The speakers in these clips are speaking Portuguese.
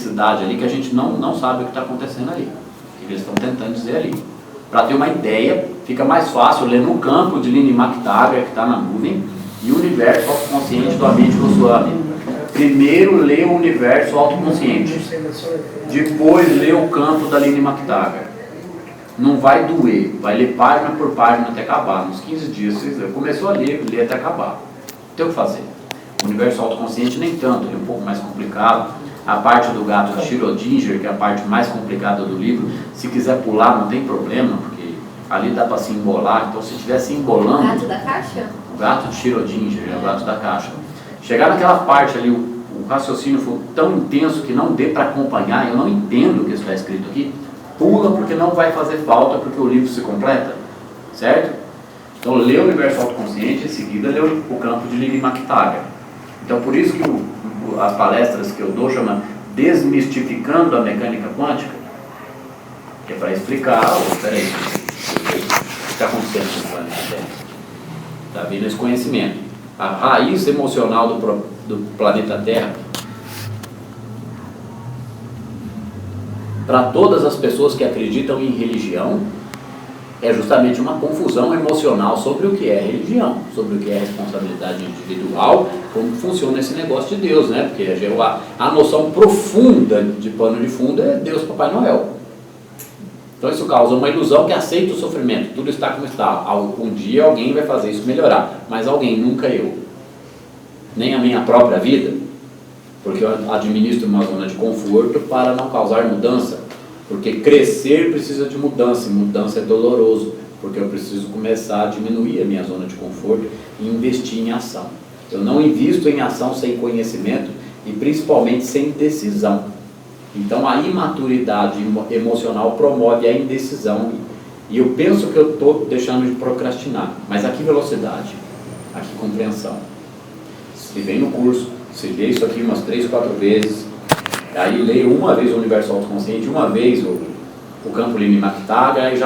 complexidade ali que a gente não sabe o que está acontecendo ali, o que eles estão tentando dizer ali. Para ter uma ideia, fica mais fácil ler no campo de Lini McTaggart, que está na nuvem, e o universo autoconsciente do Amit Goswami. Primeiro lê o universo autoconsciente, depois lê o campo da Lini McTaggart. Não vai doer, vai ler página por página até acabar. Nos 15 dias, começou a ler até acabar. Tem o que fazer. O universo autoconsciente nem tanto, ele é um pouco mais complicado. A parte do gato de Schrödinger, que é a parte mais complicada do livro, se quiser pular não tem problema, porque ali dá para se embolar. Então se estiver se embolando... O gato da caixa? O gato de Schrödinger, é o gato da caixa. Chegar naquela parte ali, o raciocínio for tão intenso que não dê para acompanhar, eu não entendo o que está escrito aqui, pula porque não vai fazer falta, porque o livro se completa, certo? Então lê o universo autoconsciente, em seguida lê o campo de Lini McTaggart. Então por isso que as palestras que eu dou chama Desmistificando a Mecânica Quântica, que é para explicar, peraí, o que está acontecendo com o planeta Terra. Está vindo esse conhecimento. A raiz emocional do planeta Terra, para todas as pessoas que acreditam em religião, é justamente uma confusão emocional sobre o que é religião, sobre o que é responsabilidade individual, como funciona esse negócio de Deus, né? Porque a noção profunda de pano de fundo é Deus Papai Noel. Então isso causa uma ilusão que aceita o sofrimento, tudo está como está. Um dia alguém vai fazer isso melhorar, mas alguém, nunca eu. Nem a minha própria vida, porque eu administro uma zona de conforto para não causar mudança. Porque crescer precisa de mudança, e mudança é doloroso, porque eu preciso começar a diminuir a minha zona de conforto e investir em ação. Eu não invisto em ação sem conhecimento e principalmente sem decisão. Então a imaturidade emocional promove a indecisão e eu penso que eu estou deixando de procrastinar. Mas aqui velocidade, aqui compreensão. Se vem no curso, se lê isso aqui umas 3, 4 vezes, aí leio uma vez o universo autoconsciente, uma vez o campo Lini McTaggart, aí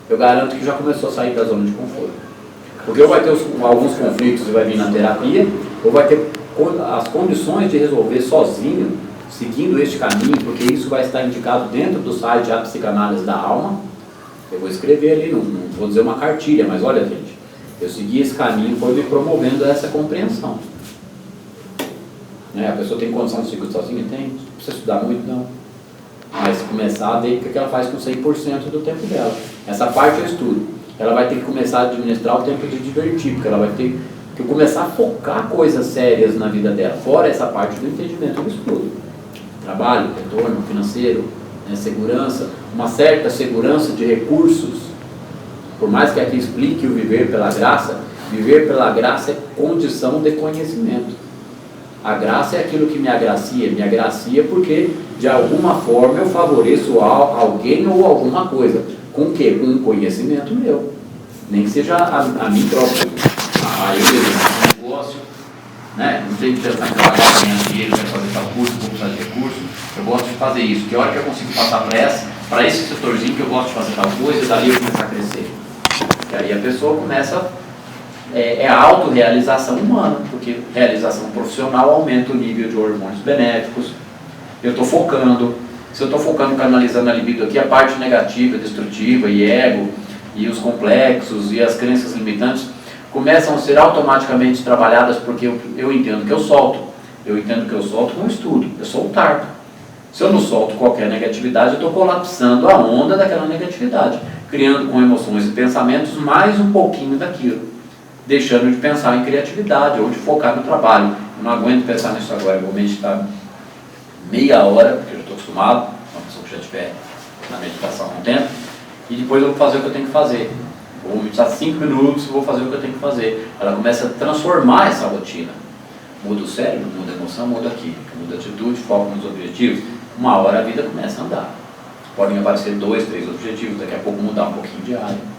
eu garanto que já começou a sair da zona de conforto. Porque ou vai ter alguns conflitos e vai vir na terapia, ou vai ter as condições de resolver sozinho, seguindo este caminho, porque isso vai estar indicado dentro do site A Psicanálise da Alma. Eu vou escrever ali, não vou dizer uma cartilha, mas olha, gente, eu segui esse caminho, foi me promovendo essa compreensão. A pessoa tem condição de seguir sozinha? Tem. Não precisa estudar muito, não. Mas começar a ver o que ela faz com 100% do tempo dela. Essa parte eu estudo. Ela vai ter que começar a administrar o tempo de divertir, porque ela vai ter que começar a focar coisas sérias na vida dela, fora essa parte do entendimento do estudo. Trabalho, retorno financeiro, segurança, uma certa segurança de recursos. Por mais que aqui explique o viver pela graça é condição de conhecimento. A graça é aquilo que me agracia porque de alguma forma eu favoreço alguém ou alguma coisa. Com o quê? Com um conhecimento meu. Nem que seja a mim próprio. Eu mesmo, um negócio, não tenho que pensar que eu vou ganhar dinheiro, vai fazer tal curso, vou precisar de recurso. Eu gosto de fazer isso. Que hora que eu consigo passar para esse setorzinho que eu gosto de fazer tal coisa, dali eu começar a crescer. E aí a pessoa começa... É a autorrealização humana, porque realização profissional aumenta o nível de hormônios benéficos. Eu estou focando, se eu estou focando, canalizando a libido aqui, a parte negativa, destrutiva e ego, e os complexos e as crenças limitantes começam a ser automaticamente trabalhadas, porque eu entendo que eu solto. Eu entendo que eu solto com o estudo, eu soltar. Se eu não solto qualquer negatividade, eu estou colapsando a onda daquela negatividade, criando com emoções e pensamentos mais um pouquinho daquilo. Deixando de pensar em criatividade ou de focar no trabalho. Eu não aguento pensar nisso agora, eu vou meditar meia hora, porque eu já estou acostumado, uma pessoa que já estiver na meditação há um tempo, e depois eu vou fazer o que eu tenho que fazer. Vou meditar 5 minutos e vou fazer o que eu tenho que fazer. Ela começa a transformar essa rotina. Muda o cérebro, muda a emoção, muda a química, muda a atitude, foco nos objetivos. Uma hora a vida começa a andar. Podem aparecer 2, 3 objetivos, daqui a pouco mudar um pouquinho de área.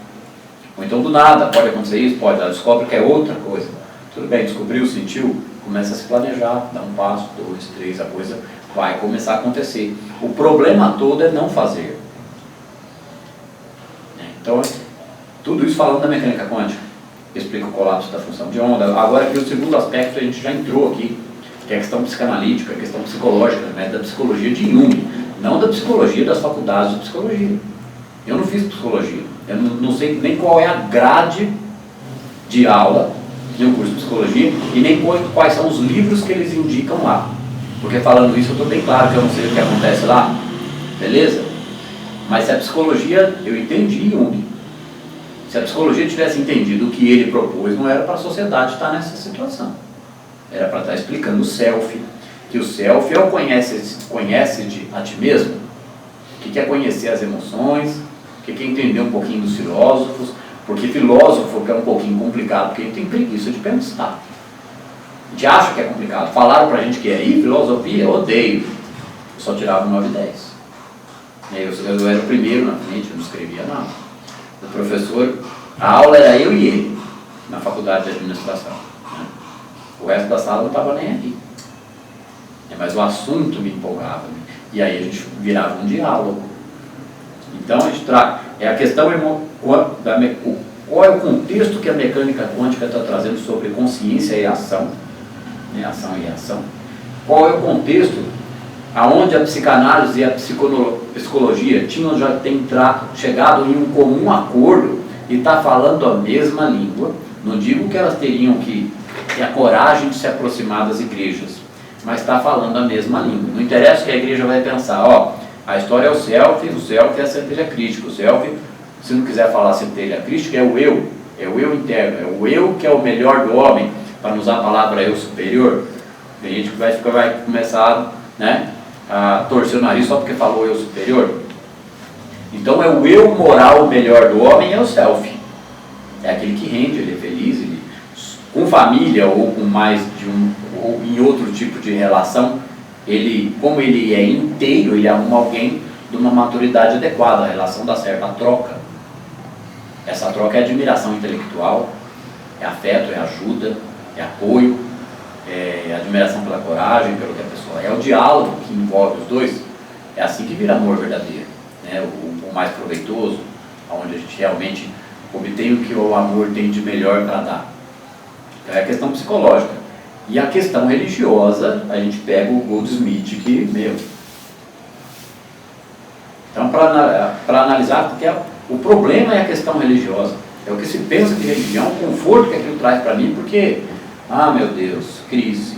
Ou então do nada, pode acontecer isso? Pode, ela descobre que é outra coisa. Tudo bem, descobriu, sentiu, começa a se planejar, dá um passo, 2, 3, a coisa vai começar a acontecer. O problema todo é não fazer. Então, tudo isso falando da mecânica quântica. Explica o colapso da função de onda. Agora aqui o segundo aspecto, a gente já entrou aqui que é a questão psicanalítica, a questão psicológica, né, da psicologia de Jung, não da psicologia das faculdades de psicologia. Eu não fiz psicologia, eu não sei nem qual é a grade de aula no curso de psicologia e nem quais são os livros que eles indicam lá. Porque falando isso eu estou bem claro que eu não sei o que acontece lá, beleza? Mas se a psicologia, eu entendi Jung. Se a psicologia tivesse entendido o que ele propôs, não era para a sociedade estar nessa situação. Era para estar explicando o self, que o self é o conhece a ti mesmo, o que é conhecer as emoções, o que é entender um pouquinho dos filósofos, porque filósofo é um pouquinho complicado, porque ele tem preguiça de pensar. A gente acha que é complicado. Falaram pra gente que é filosofia, eu odeio. Eu só tirava 9 e 10. Eu era o primeiro na frente, eu não escrevia nada. O professor, a aula era eu e ele, na faculdade de administração. Né? O resto da sala não estava nem aqui. Mas o assunto me empolgava. E aí a gente virava um diálogo. Então a gente é a questão qual é o contexto que a mecânica quântica está trazendo sobre consciência e ação, né? Ação e ação. Qual é o contexto aonde a psicanálise e a psicologia tinham já chegado em um comum acordo e está falando a mesma língua. Não digo que elas teriam que ter a coragem de se aproximar das igrejas, mas está falando a mesma língua. Não interessa que a igreja vai pensar, a história é o self é a centelha crítica. O self, se não quiser falar centelha crítica, é o eu interno, é o eu que é o melhor do homem, para não usar a palavra eu superior. Tem gente que vai começar, né, a torcer o nariz só porque falou eu superior. Então é o eu moral melhor do homem, é o self. É aquele que rende, ele é feliz, ele, com família ou com mais de ou em outro tipo de relação, como ele é inteiro, ele arruma alguém de uma maturidade adequada, a relação dá certo, a troca. Essa troca é admiração intelectual, é afeto, é ajuda, é apoio, é admiração pela coragem, pelo que a pessoa é o diálogo que envolve os dois. É assim que vira amor verdadeiro, né? O mais proveitoso, onde a gente realmente obtém o que o amor tem de melhor para dar. Então é a questão psicológica. E a questão religiosa, a gente pega o Goldsmith, Então, para analisar, porque o problema é a questão religiosa. É o que se pensa de religião, o conforto que aquilo traz para mim, porque, meu Deus, crise.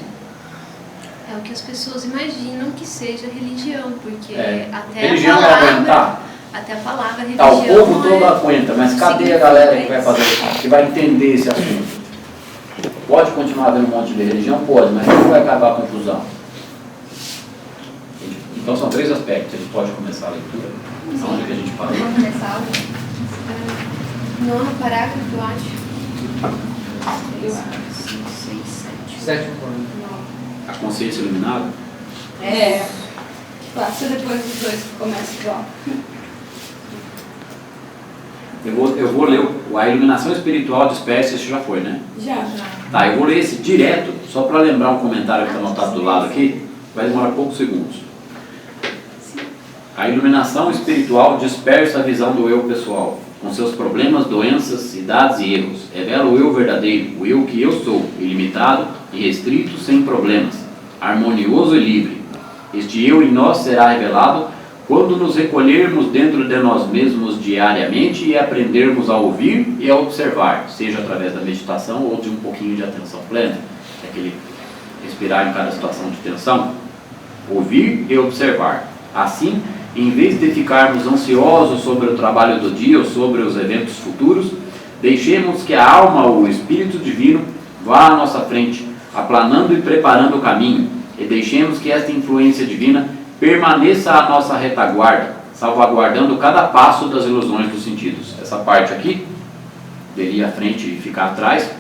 É o que as pessoas imaginam que seja religião, porque até religião a palavra... é aguentar. Até a palavra religião... O povo todo aguenta, mas cadê a galera que vai fazer, que vai entender esse assunto? Pode continuar havendo um monte de religião? Pode, mas não vai acabar a confusão. Então são 3 aspectos. A gente pode começar a leitura. Onde que a gente parou? Vamos começar no parágrafo, eu acho. 5, 6, 7. 7. A consciência iluminada? Passa depois dos dois que começam igual. Eu vou ler a iluminação espiritual dispersa, esse já foi, né? Já. Tá, eu vou ler esse direto, só para lembrar um comentário que está anotado do lado aqui, vai demorar poucos segundos. A iluminação espiritual dispersa a visão do eu pessoal, com seus problemas, doenças, idades e erros. Revela o eu verdadeiro, o eu que eu sou, ilimitado e restrito, sem problemas, harmonioso e livre. Este eu em nós será revelado quando nos recolhermos dentro de nós mesmos diariamente e aprendermos a ouvir e a observar, seja através da meditação ou de um pouquinho de atenção plena, aquele respirar em cada situação de tensão, ouvir e observar. Assim, em vez de ficarmos ansiosos sobre o trabalho do dia ou sobre os eventos futuros, deixemos que a alma ou o Espírito Divino vá à nossa frente, aplanando e preparando o caminho, e deixemos que esta influência divina permaneça à nossa retaguarda, salvaguardando cada passo das ilusões dos sentidos. Essa parte aqui, dele ir à frente e ficar atrás,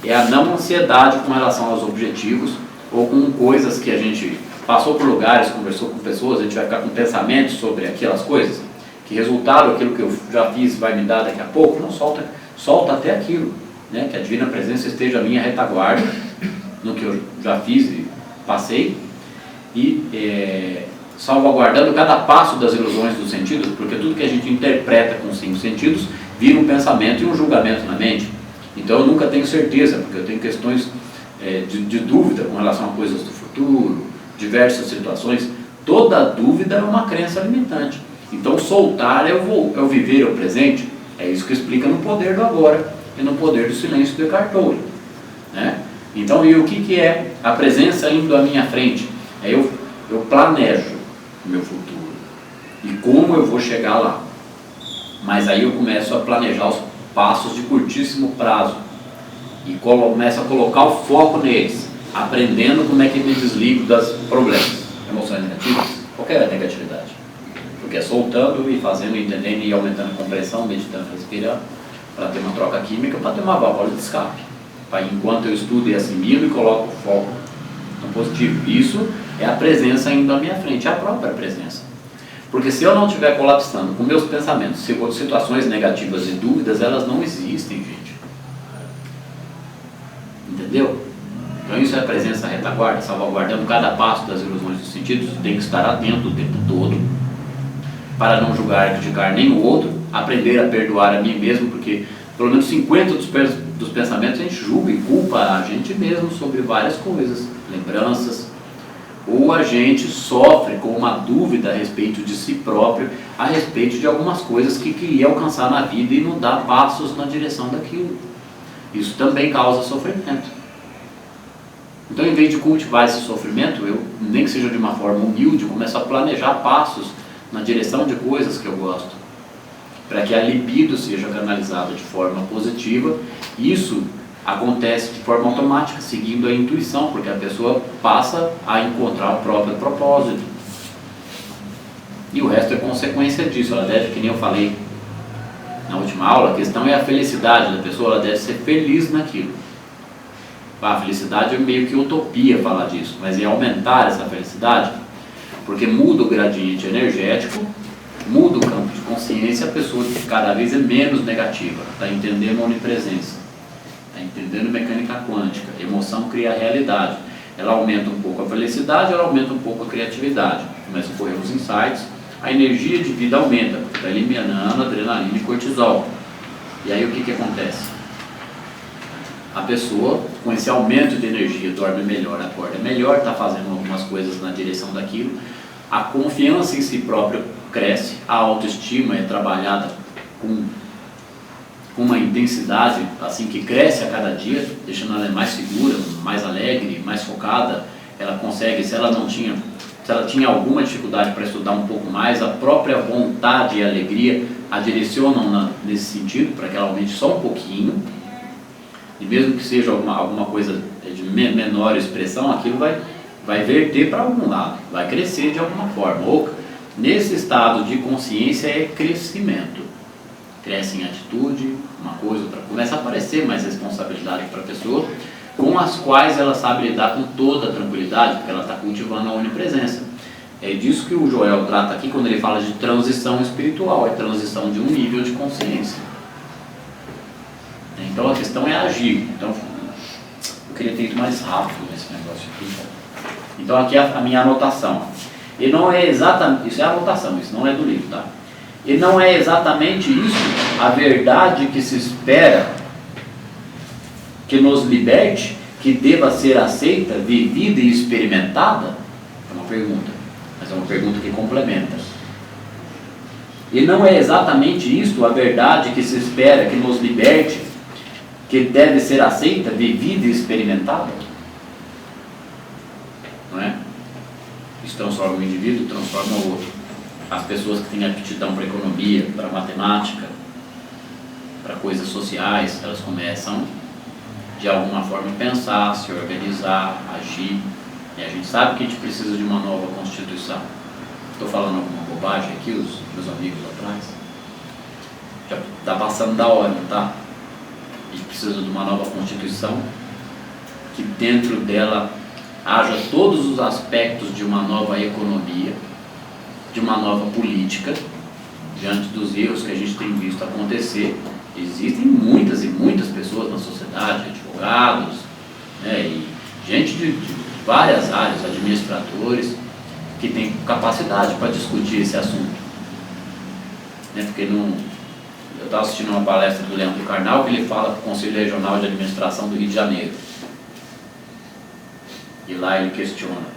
é a não ansiedade com relação aos objetivos ou com coisas que a gente passou por lugares, conversou com pessoas, a gente vai ficar com pensamentos sobre aquelas coisas, que resultado, aquilo que eu já fiz vai me dar daqui a pouco, não solta até aquilo, né? Que a Divina Presença esteja à minha retaguarda, no que eu já fiz e passei, e salvaguardando cada passo das ilusões dos sentidos, porque tudo que a gente interpreta com os 5 sentidos vira um pensamento e um julgamento na mente. Então eu nunca tenho certeza, porque eu tenho questões de dúvida com relação a coisas do futuro. futuro, diversas situações, toda dúvida é uma crença limitante. Então soltar é eu viver o presente, é isso que explica no Poder do Agora e no Poder do Silêncio do Eckhart Tolle, né? Então, e o que é a presença indo à minha frente? É eu planejo o meu futuro e como eu vou chegar lá. Mas aí eu começo a planejar os passos de curtíssimo prazo e começo a colocar o foco neles, aprendendo como é que me desligo dos problemas, emoções negativas, qualquer negatividade. Porque é soltando e fazendo, entendendo e aumentando a compreensão, meditando, respirando, para ter uma troca química, para ter uma válvula de escape. Enquanto eu estudo e assimilo e coloco o foco no positivo. Isso é a presença indo à minha frente, é a própria presença. Porque se eu não estiver colapsando com meus pensamentos, situações negativas e dúvidas, elas não existem, gente. Entendeu? Então isso é a presença retaguarda, salvaguardando cada passo das ilusões dos sentidos. Tem que estar atento o tempo todo, para não julgar e criticar nem o outro, aprender a perdoar a mim mesmo, porque pelo menos 50% dos pensamentos a gente julga e culpa a gente mesmo sobre várias coisas, lembranças, ou a gente sofre com uma dúvida a respeito de si próprio, a respeito de algumas coisas que queria alcançar na vida e não dá passos na direção daquilo. Isso também causa sofrimento. Então, em vez de cultivar esse sofrimento, eu, nem que seja de uma forma humilde, começo a planejar passos na direção de coisas que eu gosto, para que a libido seja canalizada de forma positiva. Isso acontece de forma automática, seguindo a intuição, porque a pessoa passa a encontrar o próprio propósito. E o resto é consequência disso. Ela deve, que nem eu falei na última aula, a questão é a felicidade da pessoa, ela deve ser feliz naquilo. A felicidade é meio que utopia falar disso, mas é aumentar essa felicidade, porque muda o gradiente energético, muda o campo de consciência, a pessoa cada vez é menos negativa, está entendendo a onipresença, está entendendo mecânica quântica, emoção cria a realidade, ela aumenta um pouco a felicidade, ela aumenta um pouco a criatividade, começa a correr os insights, a energia de vida aumenta, está eliminando adrenalina e cortisol. E aí o que acontece? A pessoa, com esse aumento de energia, dorme melhor, acorda melhor, está fazendo algumas coisas na direção daquilo, a confiança em si próprio cresce, a autoestima é trabalhada com uma intensidade assim que cresce a cada dia, deixando ela mais segura, mais alegre, mais focada. Ela consegue, se ela tinha alguma dificuldade para estudar um pouco mais, a própria vontade e alegria a direcionam nesse sentido, para que ela aumente só um pouquinho. E mesmo que seja alguma coisa de menor expressão, aquilo vai verter para algum lado, vai crescer de alguma forma. Ou nesse estado de consciência é crescimento. Cresce em atitude, uma coisa, outra. Começa a aparecer mais responsabilidade para a pessoa, com as quais ela sabe lidar com toda a tranquilidade, porque ela está cultivando a onipresença. É disso que o Joel trata aqui quando ele fala de transição espiritual, é transição de um nível de consciência. Então a questão é agir. Então eu queria ter ido mais rápido nesse negócio aqui. Então aqui é a minha anotação. E não é exatamente, isso é a anotação, isso não é do livro, tá? E não é exatamente isso a verdade que se espera que nos liberte, que deva ser aceita, vivida e experimentada? É uma pergunta, mas é uma pergunta que complementa. E não é exatamente isso a verdade que se espera que nos liberte, que deve ser aceita, vivida e experimentada? Não é? Isso transforma o indivíduo, transforma o outro. As pessoas que têm aptidão para economia, para matemática, para coisas sociais, elas começam de alguma forma a pensar, se organizar, agir. E a gente sabe que a gente precisa de uma nova Constituição. Estou falando alguma bobagem aqui, os meus amigos atrás? Já está passando da hora, não está? A gente precisa de uma nova Constituição que dentro dela haja todos os aspectos de uma nova economia, de uma nova política, diante dos erros que a gente tem visto acontecer. Existem muitas e muitas pessoas na sociedade, advogados, né, e gente de várias áreas, administradores, que têm capacidade para discutir esse assunto. Né, porque eu estava assistindo uma palestra do Leandro Carnal, que ele fala para o Conselho Regional de Administração do Rio de Janeiro. E lá ele questiona.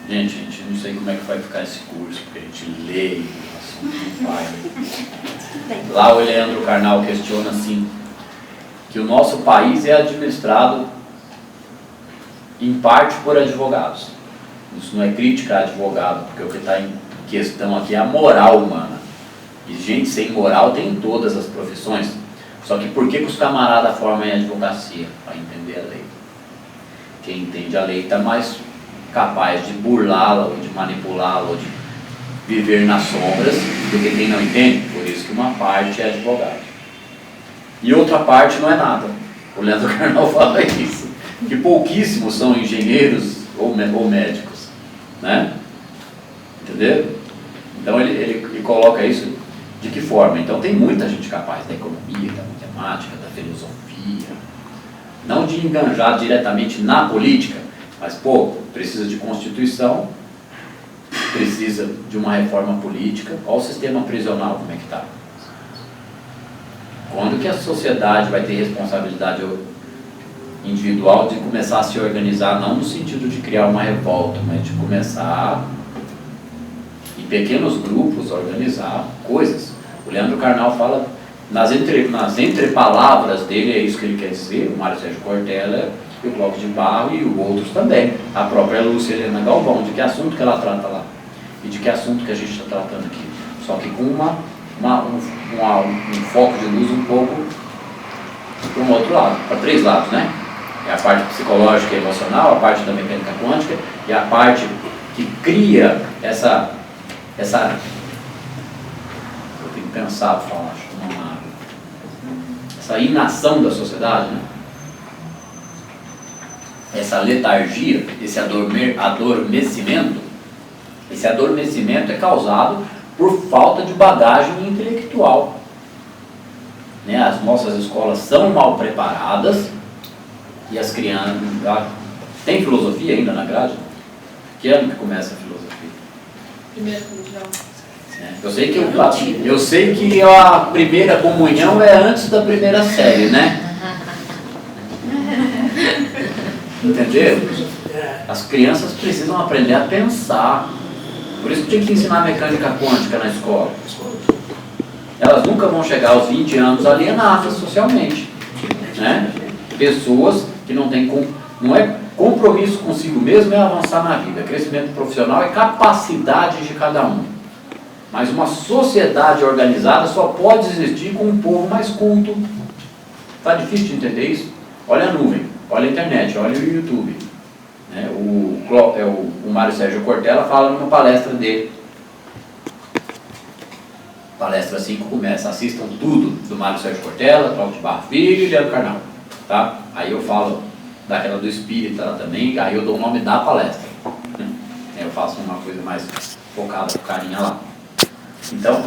Gente, não sei como é que vai ficar esse curso, porque a gente lê e o assunto não vai. Lá o Leandro Carnal questiona assim, que o nosso país é administrado em parte por advogados. Isso não é crítica a advogado, porque o que está em questão aqui é a moral humana. E gente sem moral tem em todas as profissões. Só que por que os camaradas formam em advocacia? Para entender a lei. Quem entende a lei está mais capaz de burlá-la, ou de manipulá-la, ou de viver nas sombras, do que quem não entende. Por isso que uma parte é advogado. E outra parte não é nada. O Leandro Carnal fala isso. Que pouquíssimos são engenheiros ou médicos. Né? Entendeu? Então ele coloca isso de que forma? Então tem muita gente capaz da economia, da matemática, da filosofia. Não de enganjar diretamente na política, mas, precisa de Constituição, precisa de uma reforma política. Olha o sistema prisional, como é que está. Quando que a sociedade vai ter responsabilidade individual de começar a se organizar, não no sentido de criar uma revolta, mas de começar, em pequenos grupos, organizar coisas. O Leandro Carnal fala, nas entrepalavras dele, é isso que ele quer dizer, o Mário Sérgio Cortella e o Clóvis de Barro e outros também. A própria Lúcia Helena Galvão, de que assunto que ela trata lá e de que assunto que a gente está tratando aqui. Só que com um foco de luz um pouco para um outro lado, para 3 lados, né? É a parte psicológica e emocional, a parte da mecânica quântica e a parte que cria essa eu tenho que pensar para falar, acho que não há essa inação da sociedade, né? Essa letargia, esse adormecimento. Esse adormecimento é causado por falta de bagagem intelectual, né? As nossas escolas são mal preparadas e as crianças... Tem filosofia ainda na grade? Que ano que começa a filosofia? Primeiro colegial. Eu sei que a primeira comunhão é antes da primeira série, né? Entendeu? As crianças precisam aprender a pensar. Por isso que tinha que ensinar mecânica quântica na escola. Elas nunca vão chegar aos 20 anos alienadas socialmente, né? Pessoas que não têm... Não é compromisso consigo mesmo, é avançar na vida. Crescimento profissional é capacidade de cada um. Mas uma sociedade organizada só pode existir com um povo mais culto. Está difícil de entender isso? Olha a nuvem, olha a internet, olha o YouTube. Né? O Mário Sérgio Cortella fala numa palestra dele. Palestra assim que começa. Assistam tudo do Mário Sérgio Cortella, Clóvis de Barro Filho e Leandro Carnal. Tá? Aí eu falo daquela do espírita lá também, aí eu dou o nome da palestra. Eu faço uma coisa mais focada com carinha lá. Então,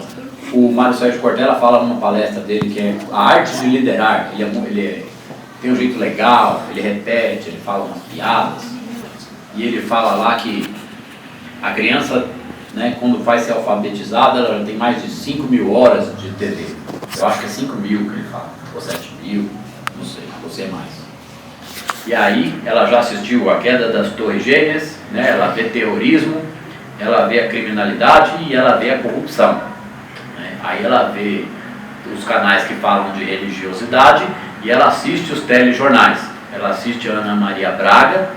o Mário Sérgio Cortella fala numa palestra dele que é a arte de liderar. Ele tem um jeito legal, ele repete, ele fala umas piadas. E ele fala lá que a criança, né, quando vai ser alfabetizada, ela tem mais de 5.000 horas de TV. Eu acho que é 5.000 que ele fala, ou 7.000, não sei, ou sei mais. E aí ela já assistiu a queda das Torres Gêmeas, né? Ela vê terrorismo, ela vê a criminalidade e ela vê a corrupção, né? Aí ela vê os canais que falam de religiosidade e ela assiste os telejornais. Ela assiste a Ana Maria Braga,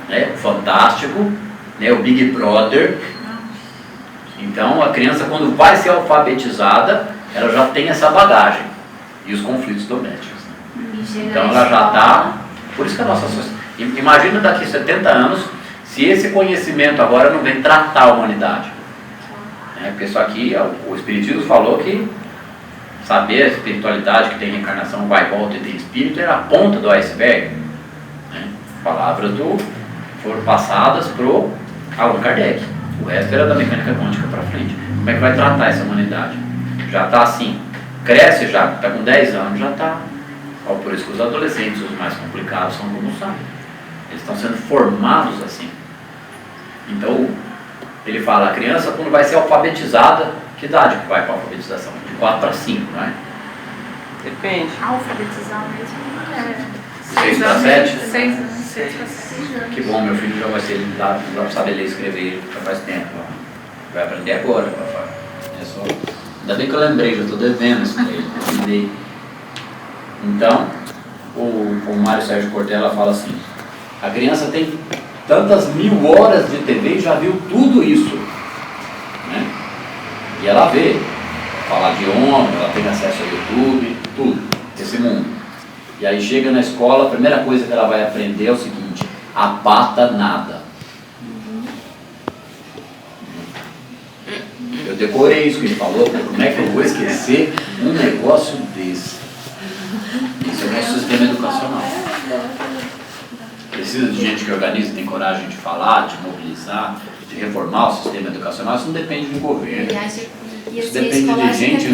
né? O Fantástico, né? O Big Brother. Então a criança, quando vai ser alfabetizada, ela já tem essa bagagem e os conflitos domésticos, né? Então ela já está... Por isso que a nossa sociedade... Imagina daqui a 70 anos, se esse conhecimento agora não vem tratar a humanidade. Porque isso aqui, o Espiritismo falou que saber a espiritualidade, que tem reencarnação, vai e volta e tem espírito, era a ponta do iceberg. Né? Palavras foram passadas para o Allan Kardec. O resto era da mecânica quântica para frente. Como é que vai tratar essa humanidade? Já está assim, cresce já, está com 10 anos, já está... Por isso que os adolescentes, os mais complicados, são como sabem. Eles estão sendo formados assim. Então, ele fala, a criança quando vai ser alfabetizada, que idade que vai para a alfabetização? De 4 para 5, não é? Depende. Alfabetizar mesmo 6 para 7? 6 para 7. Que bom, meu filho já vai ser, já sabe ler e escrever, já faz tempo. Ó. Vai aprender agora, papai. É só... Ainda bem que eu lembrei, já estou devendo isso para ele. Lembrei. Então, o Mário Sérgio Cortella fala assim: a criança tem tantas 1000 horas de TV e já viu tudo isso. Né? E ela vê, falar de homem, ela tem acesso ao YouTube, tudo, esse mundo. E aí chega na escola, a primeira coisa que ela vai aprender é o seguinte: a pata nada. Eu decorei isso que ele falou, como é que eu vou esquecer um negócio desse? Isso é o nosso sistema educacional. Precisa de gente que organiza, tem coragem de falar, de mobilizar, de reformar o sistema educacional. Isso não depende do governo. Isso depende de gente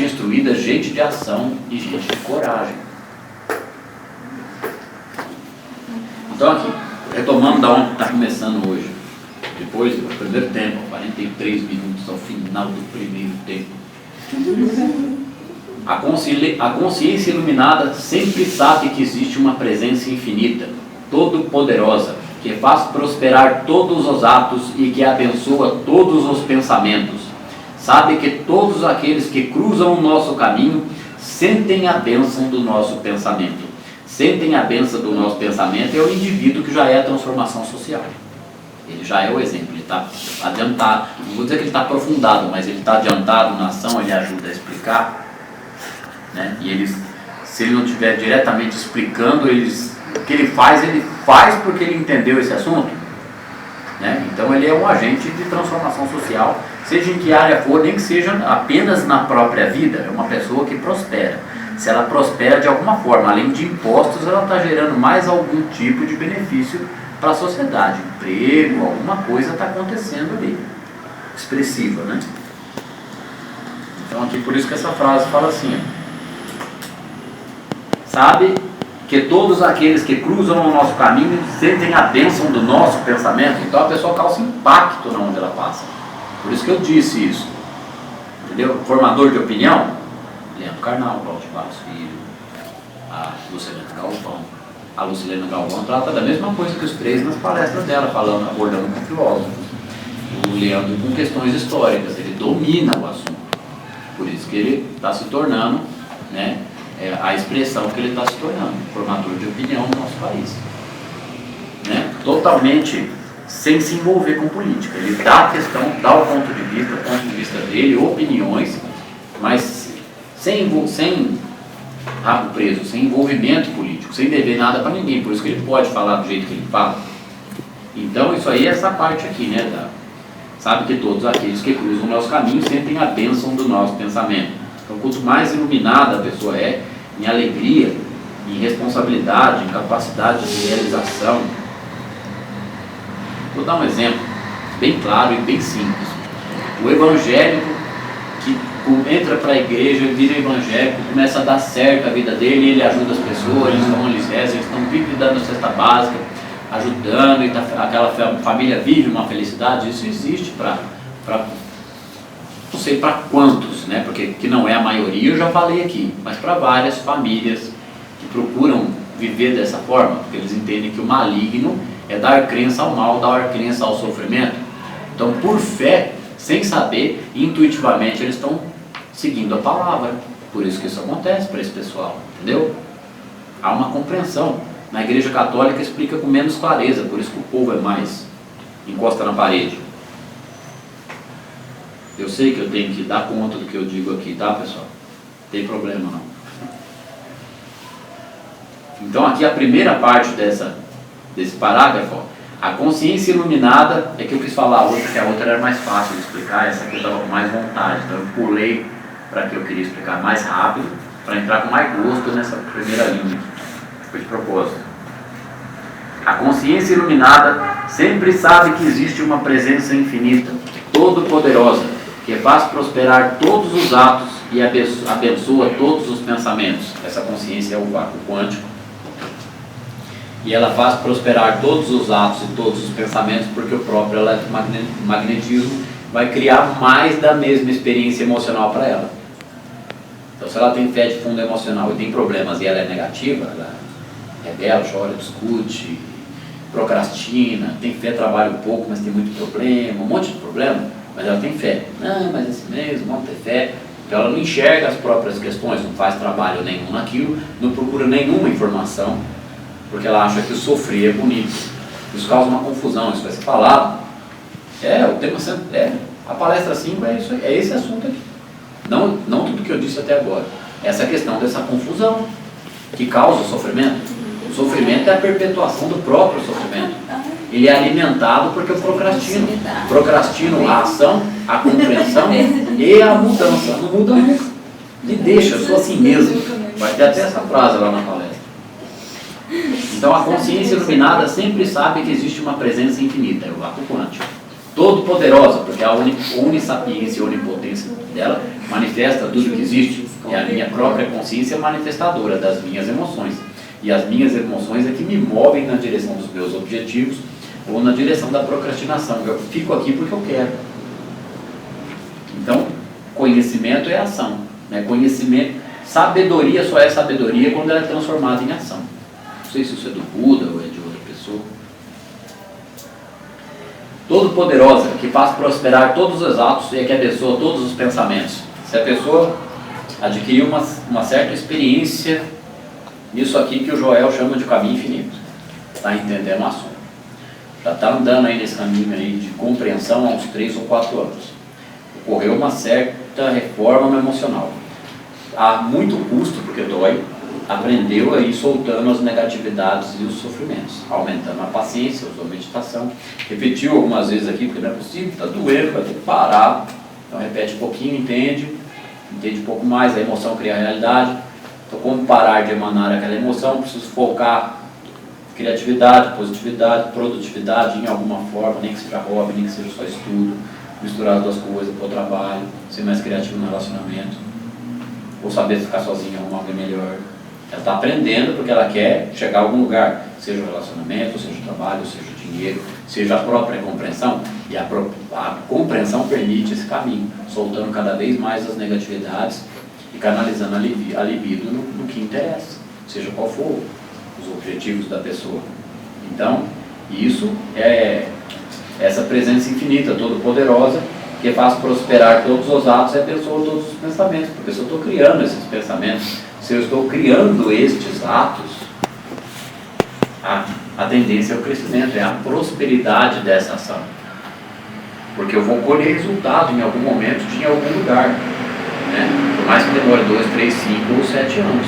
instruída, gente de ação e gente de coragem. Então aqui, retomando da onde está começando hoje, depois do primeiro tempo, 43 minutos ao final do primeiro tempo. A consciência iluminada sempre sabe que existe uma presença infinita, todo-poderosa, que faz prosperar todos os atos e que abençoa todos os pensamentos. Sabe que todos aqueles que cruzam o nosso caminho sentem a bênção do nosso pensamento. Sentem a bênção do nosso pensamento é o indivíduo que já é a transformação social. Ele já é o exemplo, ele está adiantado. Não vou dizer que ele está aprofundado, mas ele está adiantado na ação, ele ajuda a explicar. Né? E ele, se ele não estiver diretamente explicando, o que ele faz porque ele entendeu esse assunto. Né? Então ele é um agente de transformação social, seja em que área for, nem que seja apenas na própria vida. É uma pessoa que prospera. Se ela prospera de alguma forma, além de impostos, ela está gerando mais algum tipo de benefício para a sociedade. Emprego, alguma coisa está acontecendo ali, expressiva, né? Então aqui por isso que essa frase fala assim, ó. Sabe que todos aqueles que cruzam o nosso caminho sentem a bênção do nosso pensamento. Então a pessoa causa impacto na onde ela passa. Por isso que eu disse isso. Entendeu? Formador de opinião, Leandro Carnal, Cláudio Barros Filho, a Lucilena Galvão. A Lucilena Galvão trata da mesma coisa que os três nas palestras dela, falando, abordando com filósofos. O Leandro com questões históricas, ele domina o assunto. Por isso que ele está se tornando, né, a expressão que ele está se tornando, formador de opinião no nosso país. Né? Totalmente sem se envolver com política. Ele dá a questão, dá o ponto de vista dele, opiniões, mas sem rabo preso, sem envolvimento político, sem dever nada para ninguém. Por isso que ele pode falar do jeito que ele fala. Então isso aí é essa parte aqui, né? Sabe que todos aqueles que cruzam o nosso caminho sentem a bênção do nosso pensamento. Então quanto mais iluminada a pessoa é, em alegria, em responsabilidade, em capacidade de realização. Vou dar um exemplo bem claro e bem simples. O evangélico que entra para a igreja, vira evangélico, começa a dar certo a vida dele, ele ajuda as pessoas, eles rezam, eles estão vivendo dando cesta básica, ajudando, e aquela família vive uma felicidade. Isso existe para não sei para quantos, né? Porque que não é a maioria, eu já falei aqui, mas para várias famílias que procuram viver dessa forma, porque eles entendem que o maligno é dar crença ao mal, dar crença ao sofrimento. Então, por fé, sem saber, intuitivamente eles estão seguindo a palavra. Por isso que isso acontece para esse pessoal, entendeu? Há uma compreensão. Na Igreja Católica explica com menos clareza, por isso que o povo é mais encosta na parede. Eu sei que eu tenho que dar conta do que eu digo aqui, tá, pessoal? Não tem problema não. Então aqui a primeira parte desse parágrafo, ó, a consciência iluminada, é que eu quis falar a outra, que a outra era mais fácil de explicar, essa aqui eu estava com mais vontade, então eu pulei para que eu queria explicar mais rápido, para entrar com mais gosto nessa primeira linha, foi de propósito. A consciência iluminada sempre sabe que existe uma presença infinita, todo-poderosa, que faz prosperar todos os atos e abençoa todos os pensamentos. Essa consciência é o vácuo quântico. E ela faz prosperar todos os atos e todos os pensamentos, porque o próprio eletromagnetismo vai criar mais da mesma experiência emocional para ela. Então, se ela tem fé de fundo emocional e tem problemas e ela é negativa, ela rebela, chora, discute, procrastina, tem fé, trabalha um pouco, mas tem muito problema, um monte de problema, mas ela tem fé. Não, mas é assim mesmo, vamos ter fé. Então ela não enxerga as próprias questões, não faz trabalho nenhum naquilo, não procura nenhuma informação, porque ela acha que o sofrer é bonito. Isso causa uma confusão, isso vai ser falado. O tema sempre a palestra 5 é esse assunto aqui. Não tudo que eu disse até agora. Essa questão dessa confusão que causa o sofrimento. O sofrimento é a perpetuação do próprio sofrimento. Ele é alimentado porque eu procrastino. Procrastino a ação, a compreensão e a mudança. Não muda nunca. Me deixa, eu sou assim mesmo. Vai ter até essa frase lá na palestra. Então a consciência iluminada sempre sabe que existe uma presença infinita, é o vácuo quântico. Todo poderosa, porque a onissapiência e onipotência dela manifesta tudo que existe. É a minha própria consciência manifestadora das minhas emoções. E as minhas emoções é que me movem na direção dos meus objetivos ou na direção da procrastinação. Eu fico aqui porque eu quero. Então, conhecimento é ação. Né? Conhecimento, sabedoria só é sabedoria quando ela é transformada em ação. Não sei se isso é do Buda ou é de outra pessoa. Todo-poderosa, que faz prosperar todos os atos e que abençoa todos os pensamentos. Se a pessoa adquiriu uma certa experiência nisso aqui que o Joel chama de caminho infinito, está entendendo o assunto, já está andando aí nesse caminho aí de compreensão há uns 3 ou 4 anos, ocorreu uma certa reforma no emocional, a muito custo, porque dói, aprendeu a ir soltando as negatividades e os sofrimentos, aumentando a paciência, usou meditação, repetiu algumas vezes aqui, porque não é possível, está doendo, vai ter que parar, então repete um pouquinho, entende um pouco mais, a emoção cria a realidade. Então, como parar de emanar aquela emoção, preciso focar criatividade, positividade, produtividade em alguma forma, nem que seja hobby, nem que seja só estudo, misturar as duas coisas para o trabalho, ser mais criativo no relacionamento, ou saber ficar sozinho, arrumar alguém melhor. Ela está aprendendo porque ela quer chegar a algum lugar, seja o relacionamento, seja o trabalho, seja o dinheiro, seja a própria compreensão, e a compreensão permite esse caminho, soltando cada vez mais as negatividades e canalizando a libido no que interessa, seja qual for os objetivos da pessoa. Então, isso é essa presença infinita, todo-poderosa, que faz prosperar todos os atos e abençoa todos os pensamentos, porque se eu estou criando esses pensamentos, se eu estou criando estes atos, a tendência é o crescimento, é a prosperidade dessa ação. Porque eu vou colher resultado em algum momento, em algum lugar. Né? Por mais que demore 2, 3, 5 ou 7 anos.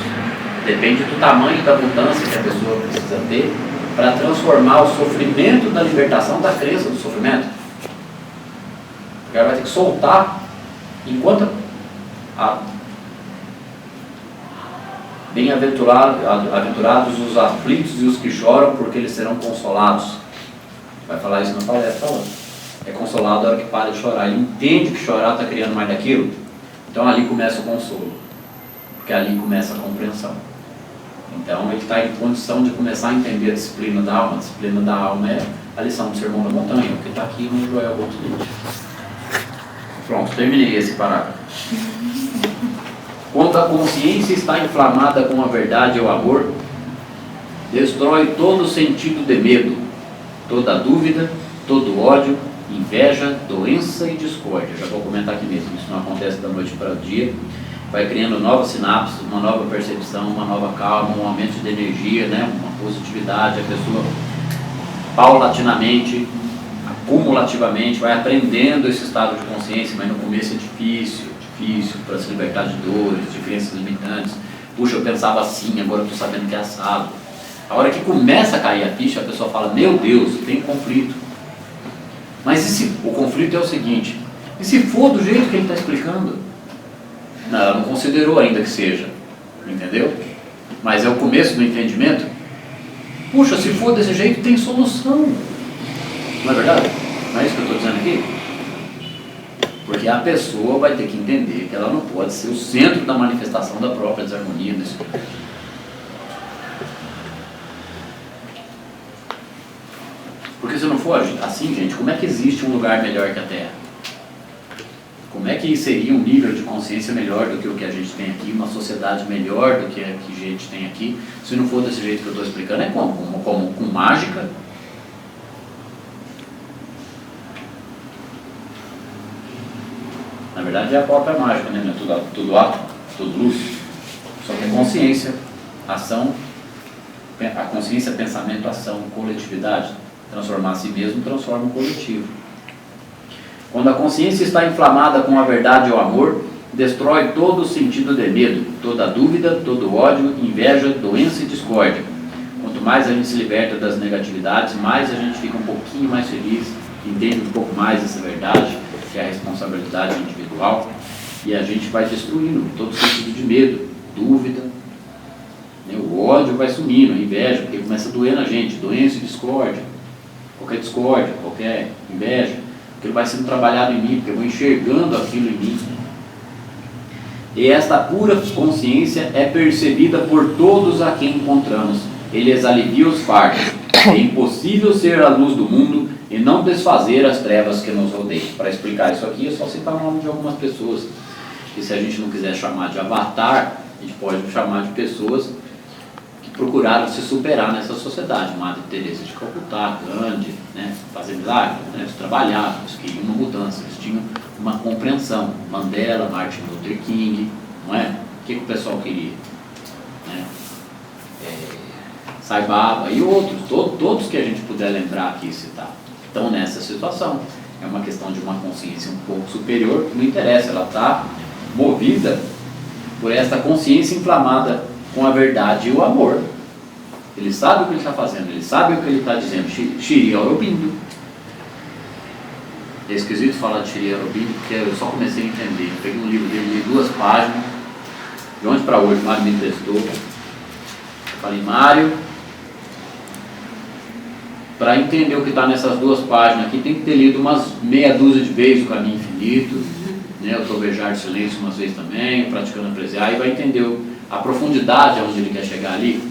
Depende do tamanho da mudança que a pessoa precisa ter para transformar o sofrimento da libertação da crença do sofrimento. Porque ela vai ter que soltar enquanto bem-aventurados os aflitos e os que choram, porque eles serão consolados. Vai falar isso na palestra lá. É consolado a hora que para de chorar. Ele entende que chorar está criando mais daquilo. Então ali começa o consolo. Porque ali começa a compreensão. Então ele está em condição de começar a entender a disciplina da alma. A disciplina da alma é a lição do Sermão da Montanha, que está aqui no Joel Goldsmith. Pronto, terminei esse parágrafo. Quando a consciência está inflamada com a verdade e o amor, destrói todo o sentido de medo, toda dúvida, todo ódio, inveja, doença e discórdia. Já vou comentar aqui mesmo, isso não acontece da noite para o dia. Vai criando novas sinapses, uma nova percepção, uma nova calma, um aumento de energia, né? Uma positividade. A pessoa paulatinamente, acumulativamente, vai aprendendo esse estado de consciência, mas no começo é difícil para se libertar de dores, de crenças limitantes. Puxa, eu pensava assim, agora eu estou sabendo que é assado. A hora que começa a cair a ficha, a pessoa fala, meu Deus, tem conflito. Mas e se o conflito é o seguinte, e se for do jeito que ele está explicando? Não, ela não considerou ainda que seja, entendeu? Mas é o começo do entendimento. Puxa, se for desse jeito, tem solução. Não é verdade? Não é isso que eu estou dizendo aqui? Porque a pessoa vai ter que entender que ela não pode ser o centro da manifestação da própria desarmonia desse mundo. Porque se não for assim, gente, como é que existe um lugar melhor que a Terra? Como é que seria um nível de consciência melhor do que o que a gente tem aqui, uma sociedade melhor do que a que a gente tem aqui, se não for desse jeito que eu estou explicando? É como? Com mágica? Na verdade é a própria mágica, né? Tudo átomo, tudo luz. Só que é consciência, ação, a consciência, pensamento, ação, coletividade. Transformar a si mesmo transforma o coletivo. Quando a consciência está inflamada com a verdade e o amor, destrói todo o sentido de medo, toda dúvida, todo ódio, inveja, doença e discórdia. Quanto mais a gente se liberta das negatividades, mais a gente fica um pouquinho mais feliz, entende um pouco mais essa verdade, que é a responsabilidade individual, e a gente vai destruindo todo o sentido de medo, dúvida, né? O ódio vai sumindo, a inveja, porque começa a doer na gente, doença e discórdia, qualquer inveja, aquilo vai sendo trabalhado em mim, porque eu vou enxergando aquilo em mim. E esta pura consciência é percebida por todos a quem encontramos. Eles aliviam os fardos. É impossível ser a luz do mundo e não desfazer as trevas que nos rodeiam. Para explicar isso aqui, é só citar o nome de algumas pessoas. E se a gente não quiser chamar de avatar, a gente pode chamar de pessoas que procuraram se superar nessa sociedade. Madre Teresa de Calcutá, Gandhi, né? Fazer milagres, né? Eles trabalhavam, eles queriam uma mudança, eles tinham uma compreensão. Mandela, Martin Luther King, não é? O que o pessoal queria? Né? Sai Baba e outros, todos que a gente puder lembrar aqui e citar, estão nessa situação. É uma questão de uma consciência um pouco superior, que não interessa, ela está movida por essa consciência inflamada com a verdade e o amor. Ele sabe o que ele está fazendo, ele sabe o que ele está dizendo. Shri Aurobindo. É esquisito falar de Shri Aurobindo, porque eu só comecei a entender. Eu peguei um livro dele, li 2 páginas, de ontem para hoje, o Mário me emprestou. Eu falei, Mário, para entender o que está nessas 2 páginas aqui, tem que ter lido umas meia dúzia de vezes o Caminho Infinito, né, o Trovejar de Silêncio umas vezes também, Praticando a Apreciar, e vai entender a profundidade aonde ele quer chegar ali.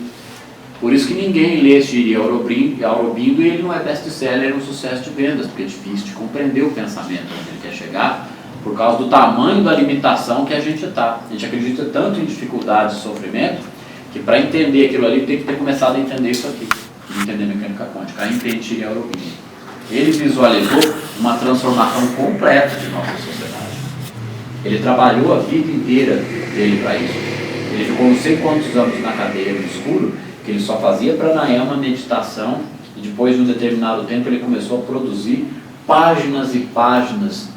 Por isso que ninguém lê Shri Aurobindo e ele não é best-seller, é um sucesso de vendas, porque é difícil de compreender o pensamento onde ele quer chegar, por causa do tamanho da limitação que a gente está. A gente acredita tanto em dificuldades e sofrimento, que para entender aquilo ali tem que ter começado a entender isso aqui. Entender mecânica quântica, aí entende Shri Aurobindo. Ele visualizou uma transformação completa de nossa sociedade. Ele trabalhou a vida inteira dele para isso. Ele ficou não sei quantos anos na cadeia no escuro, que ele só fazia pranayama, meditação, e depois de um determinado tempo ele começou a produzir páginas e páginas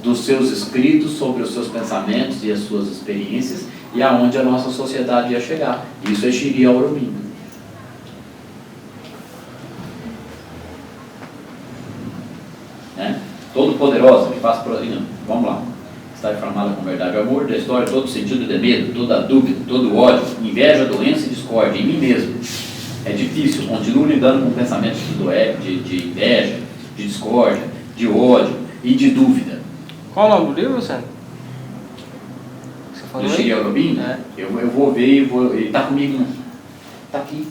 dos seus escritos sobre os seus pensamentos e as suas experiências, e aonde a nossa sociedade ia chegar. Isso é Shri Aurobindo. Todo poderoso, que faz vamos lá, está inflamada com verdade e amor, destrói todo sentido de medo, toda dúvida, todo ódio, inveja, doença e discórdia em mim mesmo. É difícil, continuo lidando com pensamentos de inveja, de discórdia, de ódio e de dúvida. Qual o nome do livro, Luciano? Você falou do Shri Aurobindo? É. Eu vou ver e ele está comigo. Está aqui.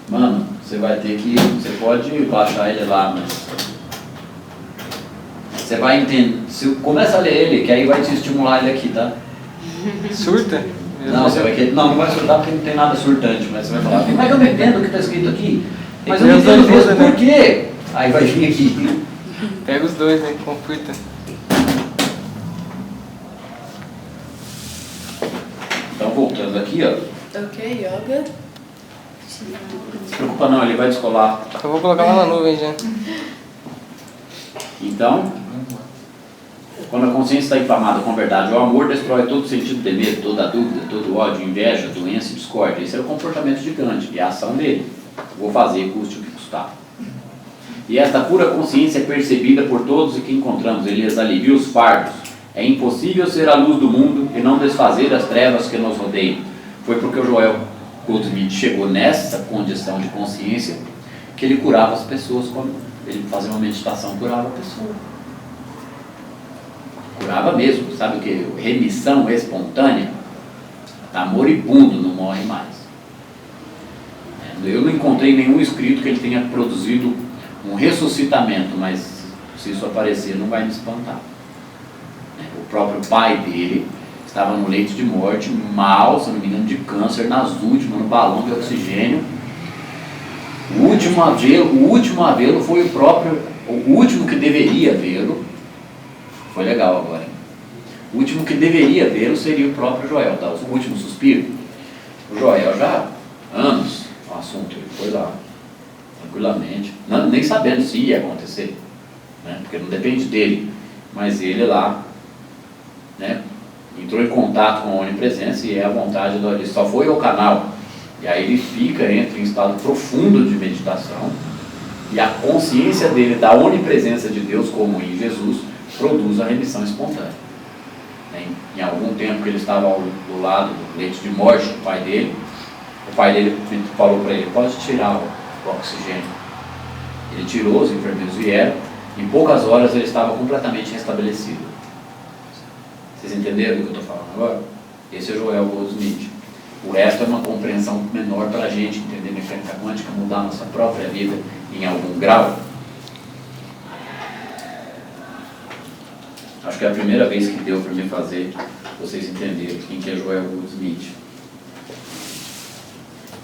Mano, você vai ter que... Você pode baixar ele lá, mas... Você vai entender... Começa a ler ele, que aí vai te estimular ele aqui, tá? Surta? Não, você vai querer... Não vai surtar porque não tem nada surtante, mas você vai falar, mas eu não entendo o que está escrito aqui. Mas eu não entendo mesmo por quê? Aí vai vir aqui. Pega os dois, né? Conflita. Então, voltando aqui, ó. Ok, yoga. Não se preocupa não, ele vai descolar. Eu vou colocar lá na nuvem já. Então, quando a consciência está inflamada com a verdade, o amor destrói todo sentido de medo, toda dúvida, todo ódio, inveja, doença e discórdia. Esse era o comportamento de Gandhi e a ação dele. Vou fazer, custe o que custar. E esta pura consciência é percebida por todos e que encontramos. Ele alivia os fardos. É impossível ser a luz do mundo e não desfazer as trevas que nos rodeiam. Foi porque o Joel Goldsmith chegou nessa condição de consciência que ele curava as pessoas quando ele fazia uma meditação, curava a pessoa. Curava mesmo, sabe o que? Remissão espontânea. Está moribundo, não morre mais. Eu não encontrei nenhum escrito que ele tenha produzido um ressuscitamento, mas se isso aparecer não vai me espantar. O próprio pai dele estava no leito de morte, mal, se não me engano, de câncer, nas últimas, no balão de oxigênio. O último a vê-lo foi o último que deveria vê-lo. Foi legal agora, hein? O último que deveria vê-lo seria o próprio Joel, tá? O último suspiro. O Joel já há anos o assunto, ele foi lá, tranquilamente, nem sabendo se ia acontecer, né? Porque não depende dele, mas ele lá, né, entrou em contato com a onipresença e é a vontade do, ele só foi ao canal, e aí ele entra em estado profundo de meditação, e a consciência dele da onipresença de Deus, como em Jesus, produz a remissão espontânea. Em algum tempo que ele estava do lado do leito de morte do pai dele, o pai dele falou para ele: pode tirar o oxigênio. Ele tirou, os enfermeiros vieram, em poucas horas ele estava completamente restabelecido. Vocês entenderam o que eu estou falando agora? Esse é Joel Goldsmith. O resto é uma compreensão menor para a gente entender mecânica quântica, mudar a nossa própria vida em algum grau. Acho que é a primeira vez que deu para me fazer vocês entenderem quem que é Joel Goldsmith.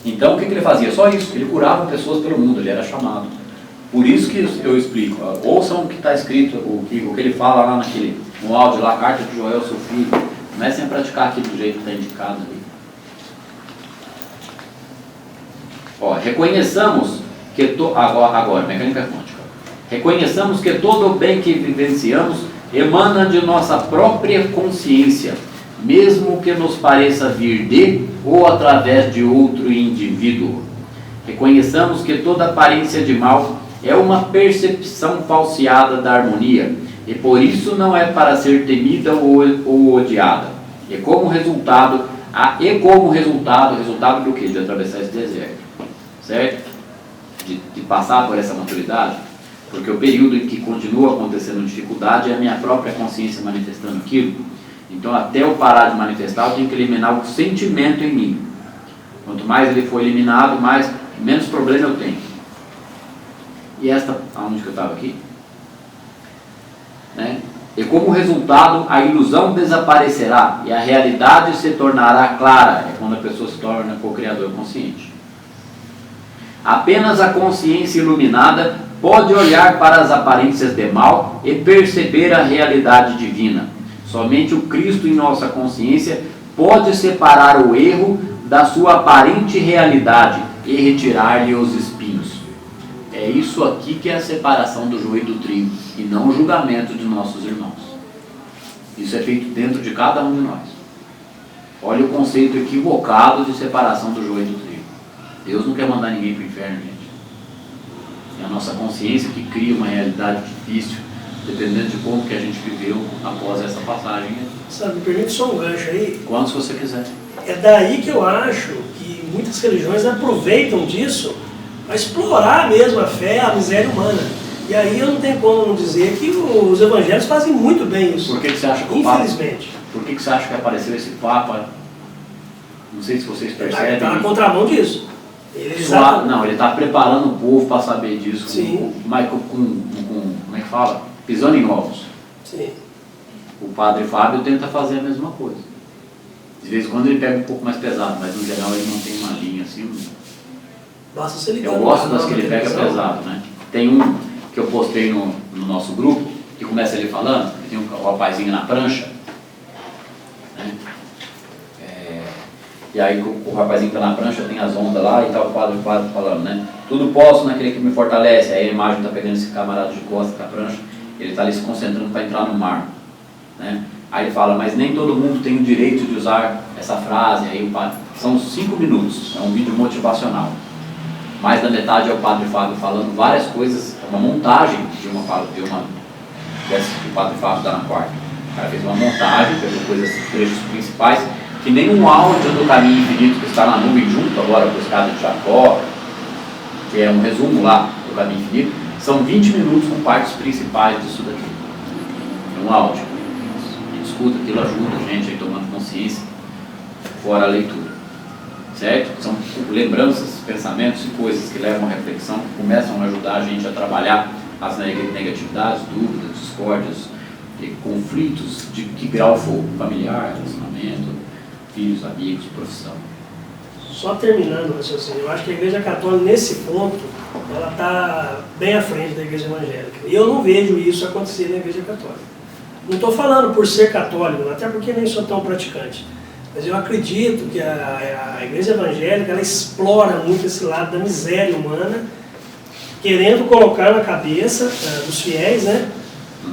Então o que ele fazia? Só isso, ele curava pessoas pelo mundo, ele era chamado. Por isso que eu explico, ouçam o que está escrito, o que ele fala lá no áudio, lá, a carta de Joel, seu filho. Comecem a praticar aqui do jeito que está indicado ali. Reconheçamos que agora, mecânica quântica. Reconheçamos que todo o bem que vivenciamos emana de nossa própria consciência, mesmo que nos pareça vir de ou através de outro indivíduo. Reconheçamos que toda aparência de mal é uma percepção falseada da harmonia, e por isso não é para ser temida ou odiada. E como resultado do quê? De atravessar esse deserto, certo? De passar por essa maturidade, porque o período em que continua acontecendo dificuldade é a minha própria consciência manifestando aquilo. Então, até eu parar de manifestar, eu tenho que eliminar o sentimento em mim. Quanto mais ele for eliminado, menos problema eu tenho. E aonde que eu estava aqui? Né? E como resultado, a ilusão desaparecerá e a realidade se tornará clara. É quando a pessoa se torna co-criador consciente. Apenas a consciência iluminada pode olhar para as aparências de mal e perceber a realidade divina. Somente o Cristo em nossa consciência pode separar o erro da sua aparente realidade e retirar-lhe os espinhos. É isso aqui que é a separação do joio do trigo, e não o julgamento de nossos irmãos. Isso é feito dentro de cada um de nós. Olha o conceito equivocado de separação do joio do trigo. Deus não quer mandar ninguém para o inferno, gente. É a nossa consciência que cria uma realidade difícil, dependendo de como que a gente viveu após essa passagem. Sabe, me permite só um gancho aí. Quantos você quiser. É daí que eu acho que muitas religiões aproveitam disso para explorar mesmo a fé, a miséria humana. E aí eu não tenho como não dizer que os evangelhos fazem muito bem isso. Por que você acha que infelizmente. Por que você acha que apareceu esse Papa? Não sei se vocês percebem. Ele está na contramão disso. Ele está preparando o povo para saber disso. Sim. Como é que fala? Pisando em ovos. Sim. O padre Fábio tenta fazer a mesma coisa. De vez em quando ele pega um pouco mais pesado, mas no geral ele não tem uma linha assim. Basta ser ligado. Eu gosto das que ele pega pesado, né? Tem um que eu postei no nosso grupo, que começa ele falando, tem um rapazinho na prancha, né? E aí o rapazinho está na prancha, tem as ondas lá e tal, o padre falando, né? Tudo posso naquele que me fortalece. Aí a imagem está pegando esse camarada de costas com a prancha, ele está ali se concentrando para entrar no mar, né? Aí ele fala, mas nem todo mundo tem o direito de usar essa frase. Aí o padre, são 5 minutos, é um vídeo motivacional. Mais da metade é o padre Fábio falando várias coisas, uma montagem dessa que o padre Fábio dá na quarta. O cara fez uma montagem, pegou coisas, trechos principais, que nem um áudio do Caminho Infinito que está na nuvem junto agora com a escada de Jacó, que é um resumo lá do Caminho Infinito, são 20 minutos com partes principais disso daqui. É um áudio. A gente escuta, aquilo ajuda a gente a ir tomando consciência, fora a leitura. Certo? lembranças, pensamentos e coisas que levam à reflexão, que começam a ajudar a gente a trabalhar as negatividades, dúvidas, discórdias, conflitos de que grau for, familiar, relacionamento, filhos, amigos, profissão. Só terminando o raciocínio, eu acho que a Igreja Católica, nesse ponto, ela está bem à frente da Igreja Evangélica. E eu não vejo isso acontecer na Igreja Católica. Não estou falando por ser católico, até porque nem sou tão praticante. Mas eu acredito que a Igreja Evangélica, ela explora muito esse lado da miséria humana, querendo colocar na cabeça dos fiéis, né,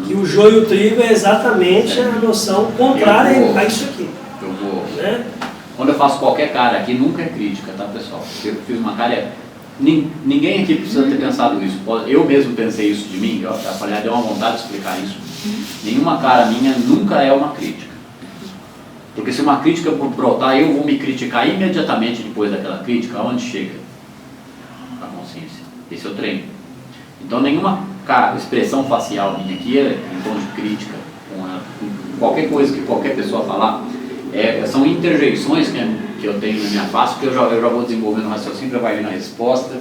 que o joio e o trigo é exatamente a noção contrária a isso aqui. Eu vou... Né? Quando eu faço qualquer cara aqui, nunca é crítica, tá, pessoal? Eu fiz uma cara... Ninguém aqui precisa ter pensado isso. Eu mesmo pensei isso de mim, eu falei, deu uma vontade de explicar isso. Nenhuma cara minha nunca é uma crítica. Porque se uma crítica brotar, eu vou me criticar imediatamente depois daquela crítica, aonde chega a consciência. Esse é o treino. Então nenhuma expressão facial minha aqui é em tom de crítica. Com qualquer coisa que qualquer pessoa falar, são interjeições que eu tenho na minha face, porque eu já vou desenvolvendo o raciocínio, já vai vindo a resposta,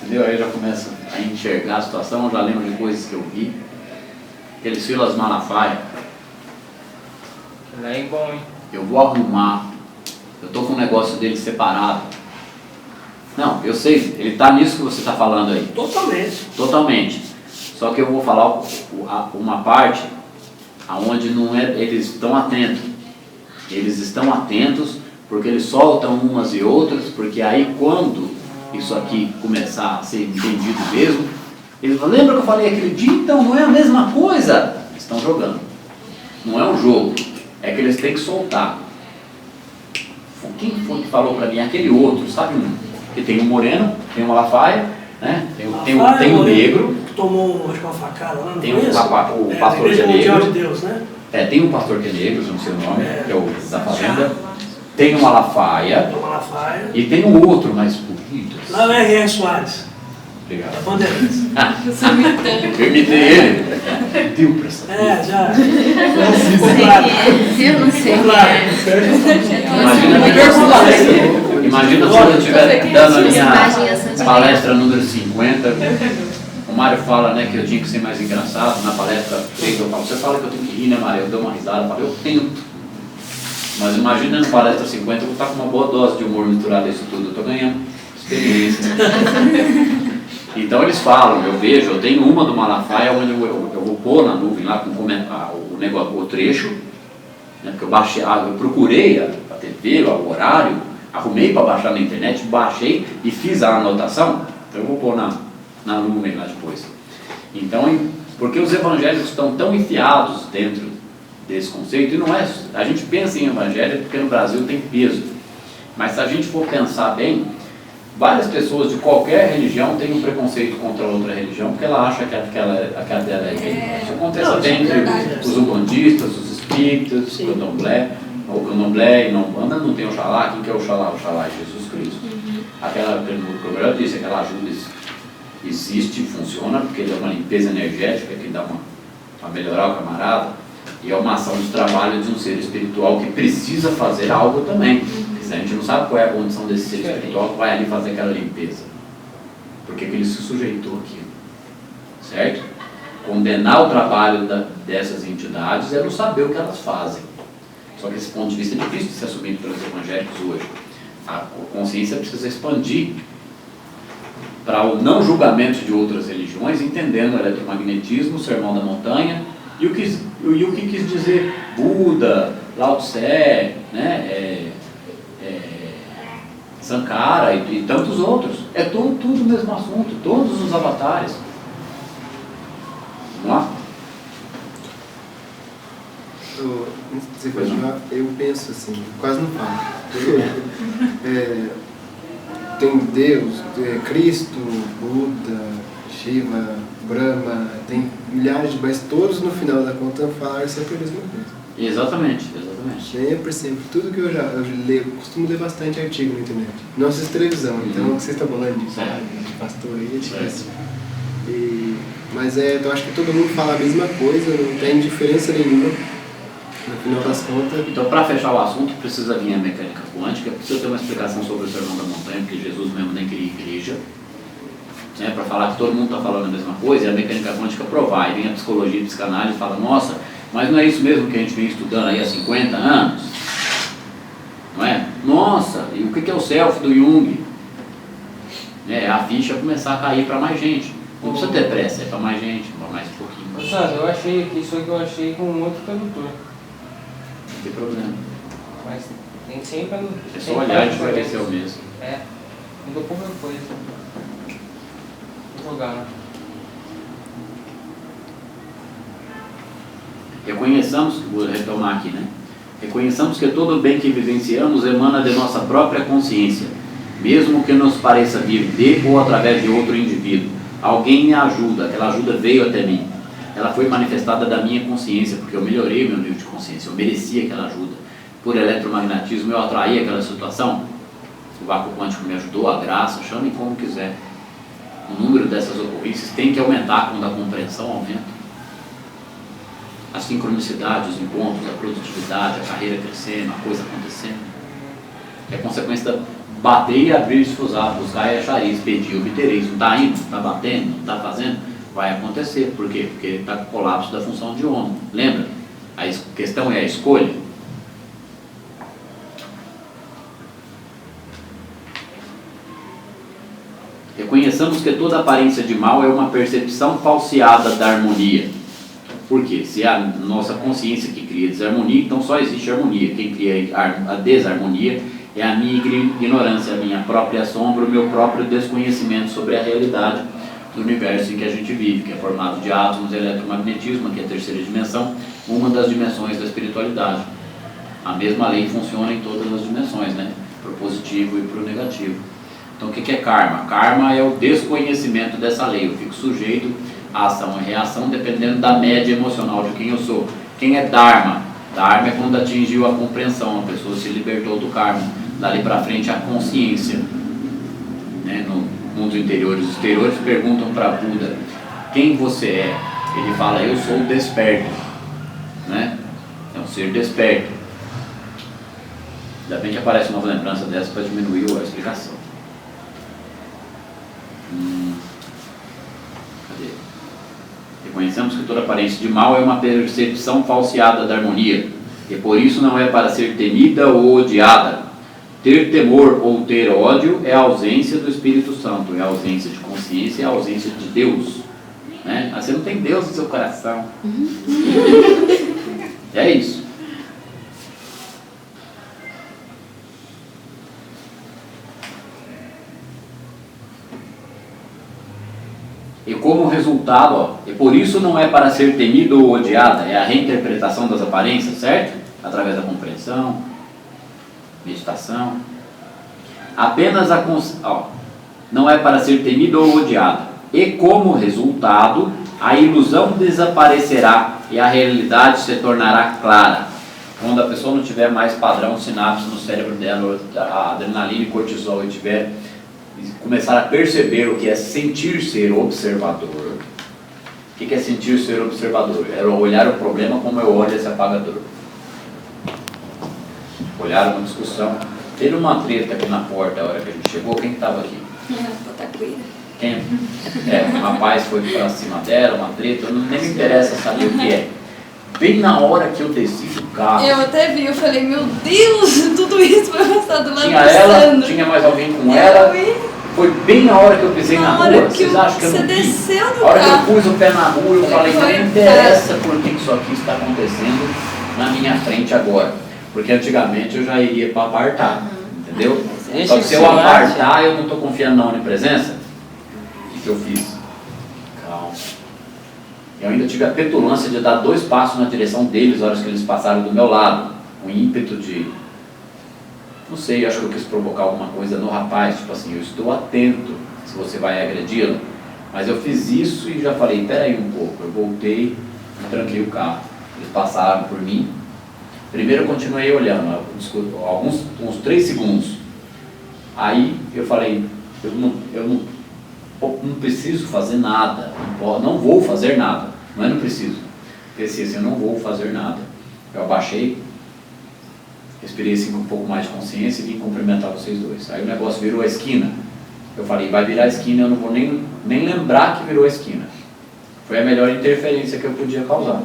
entendeu? Aí eu já começo a enxergar a situação, eu já lembro de coisas que eu vi. Aquele Silas Malafaia. Ele é bom, hein? Eu vou arrumar, eu estou com um negócio dele separado. Não, eu sei, ele está nisso que você está falando aí. Totalmente. Só que eu vou falar uma parte aonde não é, eles estão atentos. Eles estão atentos porque eles soltam umas e outras, porque aí quando isso aqui começar a ser entendido mesmo, eles vão, lembra que eu falei aquele dia? Então não é a mesma coisa? Eles estão jogando. Não é um jogo. É que eles têm que soltar. Quem foi que falou pra mim? Aquele outro, sabe um? Que tem um moreno, tem um Malafaia, né? Tem um negro. Que tomou, acho que uma facada lá, não tem conheço? O pastor que é Mundial de negro. Deus, né? Tem um pastor que é negro, não sei o nome, que é o da fazenda. Tem um Malafaia. E tem um outro mais bonito. Lá é o R.R. Soares. Obrigado. Bandeirantes. Eu imitei ele. Deu pra saber. Já. Eu não sei. Imagina se eu estiver dando a minha palestra número 50. O Mário fala, né, que eu tinha que ser mais engraçado. Na palestra 3 eu falo, você fala que eu tenho que rir, né, Mário? Eu dou uma risada, eu falo, eu tenho. Mas imagina na palestra 50 eu vou estar com uma boa dose de humor misturado a isso tudo. Eu estou ganhando experiência. Então eles falam, eu vejo, eu tenho uma do Malafaia onde eu vou pôr na nuvem lá com o trecho, né, porque eu baixei, eu procurei a TV, o horário, arrumei para baixar na internet, baixei e fiz a anotação, então eu vou pôr na nuvem lá depois. Então, porque os evangélicos estão tão enfiados dentro desse conceito, e não é, a gente pensa em evangelho porque no Brasil tem peso, mas se a gente for pensar bem, várias pessoas de qualquer religião têm um preconceito contra outra religião, porque ela acha que aquela dela é melhor. Isso acontece bem entre os umbandistas, os espíritas, o candomblé e não Umbanda não tem Oxalá. Quem que é Oxalá? Oxalá é Jesus Cristo. Como eu disse, aquela ajuda existe, funciona, porque ele é uma limpeza energética que dá para melhorar o camarada, e é uma ação de trabalho de um ser espiritual que precisa fazer algo também. A gente não sabe qual é a condição desse ser espiritual que vai ali fazer aquela limpeza. Porque que ele se sujeitou àquilo. Certo? Condenar o trabalho dessas entidades é não saber o que elas fazem. Só que esse ponto de vista é difícil de ser assumido pelos evangélicos hoje. A consciência precisa expandir para o não julgamento de outras religiões, entendendo o eletromagnetismo, o sermão da montanha e o que quis dizer Buda, Lao Tse, né? Sankara e tantos outros. É tudo o mesmo assunto, todos os avatares. Vamos lá? Antes de você continuar, eu penso assim, quase não falo. Tem Deus, Cristo, Buda, Shiva, Brahma, tem milhares de, mas todos no final da conta falaram sempre a mesma coisa. Exatamente. Sempre. Tudo que eu leio, costumo ler bastante artigo na internet. Não assisto televisão, então o que vocês estão falando de pastor aí é difícil. Mas eu acho que todo mundo fala a mesma coisa, não tem diferença nenhuma. No final das contas... Então, para fechar o assunto, precisa vir a mecânica quântica, precisa ter uma explicação sobre o Sermão da Montanha, porque Jesus mesmo nem queria igreja, né, para falar que todo mundo está falando a mesma coisa, e a mecânica quântica provar. E vem a psicologia e a psicanálise e fala, nossa, mas não é isso mesmo que a gente vem estudando aí há 50 anos? Não é? Nossa, e o que é o self do Jung? A ficha começar a cair para mais gente. Não precisa ter pressa, é para mais gente, para mais um pouquinho. Nossa, eu achei aqui, isso aqui eu achei com um outro tradutor. Não tem problema. Mas tem sempre... É só olhar e a gente vai ver se é o mesmo. Mudou pouca coisa. Vou jogar, né? Reconheçamos, vou retomar aqui, né? Reconheçamos que todo o bem que vivenciamos emana de nossa própria consciência, mesmo que nos pareça vir de ou através de outro indivíduo. Alguém me ajuda, aquela ajuda veio até mim. Ela foi manifestada da minha consciência, porque eu melhorei meu nível de consciência, eu merecia aquela ajuda. Por eletromagnetismo eu atraí aquela situação. O vácuo quântico me ajudou, a graça, chame como quiser. O número dessas ocorrências tem que aumentar quando a compreensão aumenta. A sincronicidade, os encontros, a produtividade, a carreira crescendo, a coisa acontecendo. É consequência da bater e abrir e difusar, buscar e achareis, pedir e obtereis. Não está indo, não está batendo, não está fazendo, vai acontecer. Por quê? Porque está com o colapso da função de ONU. Lembra? A questão é a escolha. Reconheçamos que toda aparência de mal é uma percepção falseada da harmonia. Por quê? Se é a nossa consciência que cria desarmonia, então só existe harmonia. Quem cria a desarmonia é a minha ignorância, a minha própria sombra, o meu próprio desconhecimento sobre a realidade do universo em que a gente vive, que é formado de átomos e eletromagnetismo, que é a terceira dimensão, uma das dimensões da espiritualidade. A mesma lei funciona em todas as dimensões, né? Para o positivo e para o negativo. Então o que é karma? Karma é o desconhecimento dessa lei. Eu fico sujeito a ação e reação dependendo da média emocional de quem eu sou. Quem é Dharma? Dharma é quando atingiu a compreensão, a pessoa se libertou do karma. Dali para frente a consciência, né? No mundo interior, os exteriores perguntam para Buda: quem você é? Ele fala: eu sou o desperto, né? É um ser desperto. Ainda bem que aparece uma lembrança dessa para diminuir a explicação. Cadê? Reconhecemos que toda aparência de mal é uma percepção falseada da harmonia, e por isso não é para ser temida ou odiada. Ter temor ou ter ódio é a ausência do Espírito Santo, é a ausência de consciência, é a ausência de Deus, né? Mas você não tem Deus no seu coração. É isso. E como resultado, e por isso não é para ser temido ou odiada, é a reinterpretação das aparências, certo? Através da compreensão, meditação. Apenas não é para ser temido ou odiada. E como resultado, a ilusão desaparecerá e a realidade se tornará clara. Quando a pessoa não tiver mais padrão sinapse no cérebro dela, a adrenalina e cortisol e começar a perceber o que é sentir ser observador. O que é sentir ser observador? É olhar o problema como eu olho esse apagador. Olhar uma discussão. Teve uma treta aqui na porta a hora que a gente chegou. Quem estava aqui? Pataqueira. Quem? Um rapaz foi para cima dela, uma treta. Nem me interessa saber o que é. Bem na hora que eu desci do carro. Eu até vi, eu falei, meu Deus, tudo isso foi passado lá tinha ela, tinha mais alguém com ela. Foi bem na hora que eu pisei na rua. Vocês acham que eu não vi? Desceu do a hora carro. que eu pus o pé na rua, eu falei, não me interessa porque isso aqui está acontecendo na minha frente agora. Porque antigamente eu já iria para apartar, entendeu? Só que se eu apartar, eu não estou confiando na onipresença. O que eu fiz? Calma. Eu ainda tive a petulância de dar 2 passos na direção deles, na hora que eles passaram do meu lado. Um ímpeto de... Não sei, acho que eu quis provocar alguma coisa no rapaz, tipo assim, eu estou atento se você vai agredi-lo. Mas eu fiz isso e já falei, peraí um pouco. Eu voltei e tranquei o carro. Eles passaram por mim. Primeiro eu continuei olhando, uns 3 segundos. Aí eu falei, eu não preciso fazer nada, não vou fazer nada, não preciso. Pensei assim, eu não vou fazer nada. Eu abaixei, respirei assim com um pouco mais de consciência e vim cumprimentar vocês dois. Aí o negócio virou a esquina. Eu falei, vai virar a esquina, eu não vou nem lembrar que virou a esquina. Foi a melhor interferência que eu podia causar.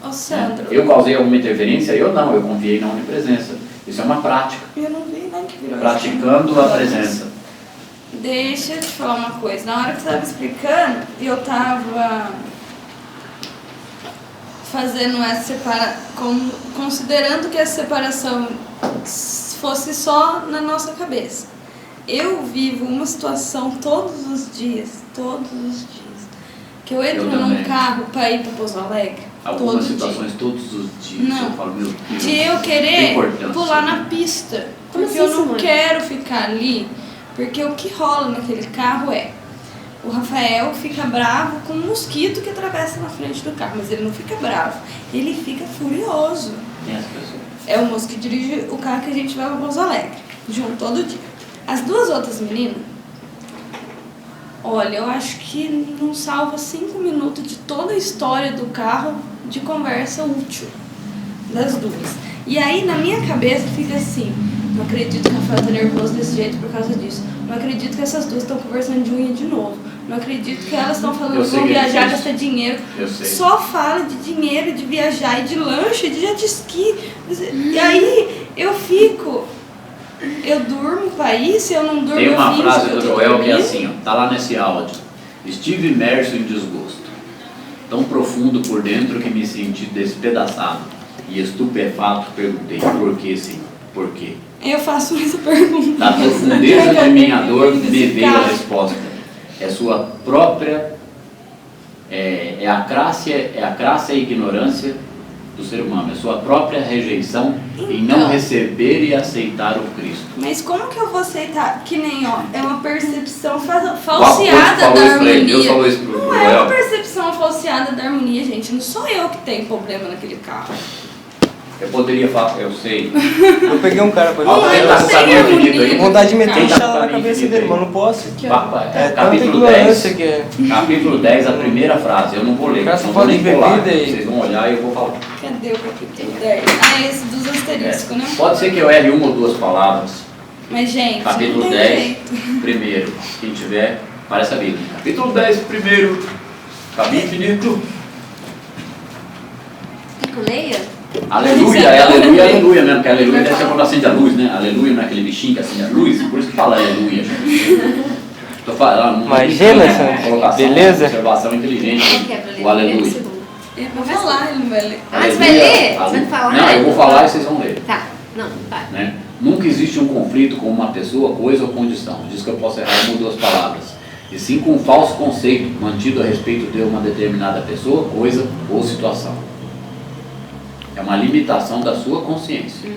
Ô Sandro, Eu causei alguma interferência? Eu não, eu confiei na onipresença. Isso é uma prática. eu não vi nada que virou. Praticando a presença. Deixa eu te falar uma coisa. Na hora que você estava explicando, eu estava fazendo essa separação, considerando que essa separação fosse só na nossa cabeça. Eu vivo uma situação todos os dias, que eu entro num carro para ir para Pouso Alegre. Algumas situações todos os dias. Não. Eu falo, meu Deus, De eu querer pular na pista. Como Porque assim, eu não Simone? quero ficar ali. Porque o que rola naquele carro é... O Rafael fica bravo com um mosquito que atravessa na frente do carro. Mas ele não fica bravo. Ele fica furioso. Quem é essa pessoa? É o moço que dirige o carro que a gente vai para Pouso Alegre. Junto todo dia. As duas outras meninas... Olha, eu acho que não salva 5 minutos de toda a história do carro de conversa útil das duas. E aí na minha cabeça fica assim, não acredito que a Rafael tá nervoso desse jeito por causa disso. Não acredito que essas duas estão conversando de unha de novo. Não acredito que elas estão falando que vão viajar, gastar dinheiro. Eu sei. Só fala de dinheiro, de viajar, e de lanche, de jet ski. E aí eu fico... Eu durmo pra ir, se eu não durmo Tem uma eu finjo frase que eu do tô Joel que é dormindo. assim, ó, tá lá nesse áudio. Estive imerso em desgosto, tão profundo por dentro que me senti despedaçado e estupefato perguntei, por que, Senhor? Por quê? Eu faço essa pergunta. Da profundeza de minha dor me veio a resposta. É sua própria, é a crasse e ignorância do ser humano, é sua própria rejeição em não Então. receber e aceitar o Cristo. Mas como que eu vou aceitar? Que nem, ó, é uma percepção falseada Falou da isso pra ele, Deus harmonia. falou isso pro Não é uma Joel. percepção falseada da harmonia, gente. Não sou eu que tenho problema naquele carro. Eu poderia falar, eu sei. Eu peguei um cara pra Ó, jogar. ele tá com o caminho infinito aí. Vontade de meter Quem e tá com o chala na caminho cabeça infinito dele, aí? mas não posso. É tanta Capítulo ignorância 10, que é. capítulo 10, a primeira frase, eu não vou ler, O cara não só vou fala nem de pular, bebida e- vocês vão olhar e eu vou falar. Cadê o capítulo 10? Ah, esse dos asteriscos, né? Pode ser que eu erre uma ou duas palavras. Mas, gente, Capítulo não tem 10, jeito. primeiro, quem tiver, parece a Bíblia. Capítulo 10, primeiro, caminho infinito. Quer que eu leia? Aleluia, é aleluia, aleluia mesmo, porque aleluia deve ser quando acende a luz, né? Aleluia não é aquele bichinho que acende a luz, por isso que fala aleluia, gente. Tô falando, Imagina, né? Colocação, beleza? observação inteligente, Qual que é pra ler? o aleluia. Segundo. Ele vai falar, ele não vai ler. Ah, você vai ler? Você Aleluia. vai falar? Não, eu vou falar e vocês vão ler. Tá, não, vai. Né? Nunca existe um conflito com uma pessoa, coisa ou condição. Diz que eu posso errar uma ou duas palavras. E sim com um falso conceito mantido a respeito de uma determinada pessoa, coisa ou situação. É uma limitação da sua consciência.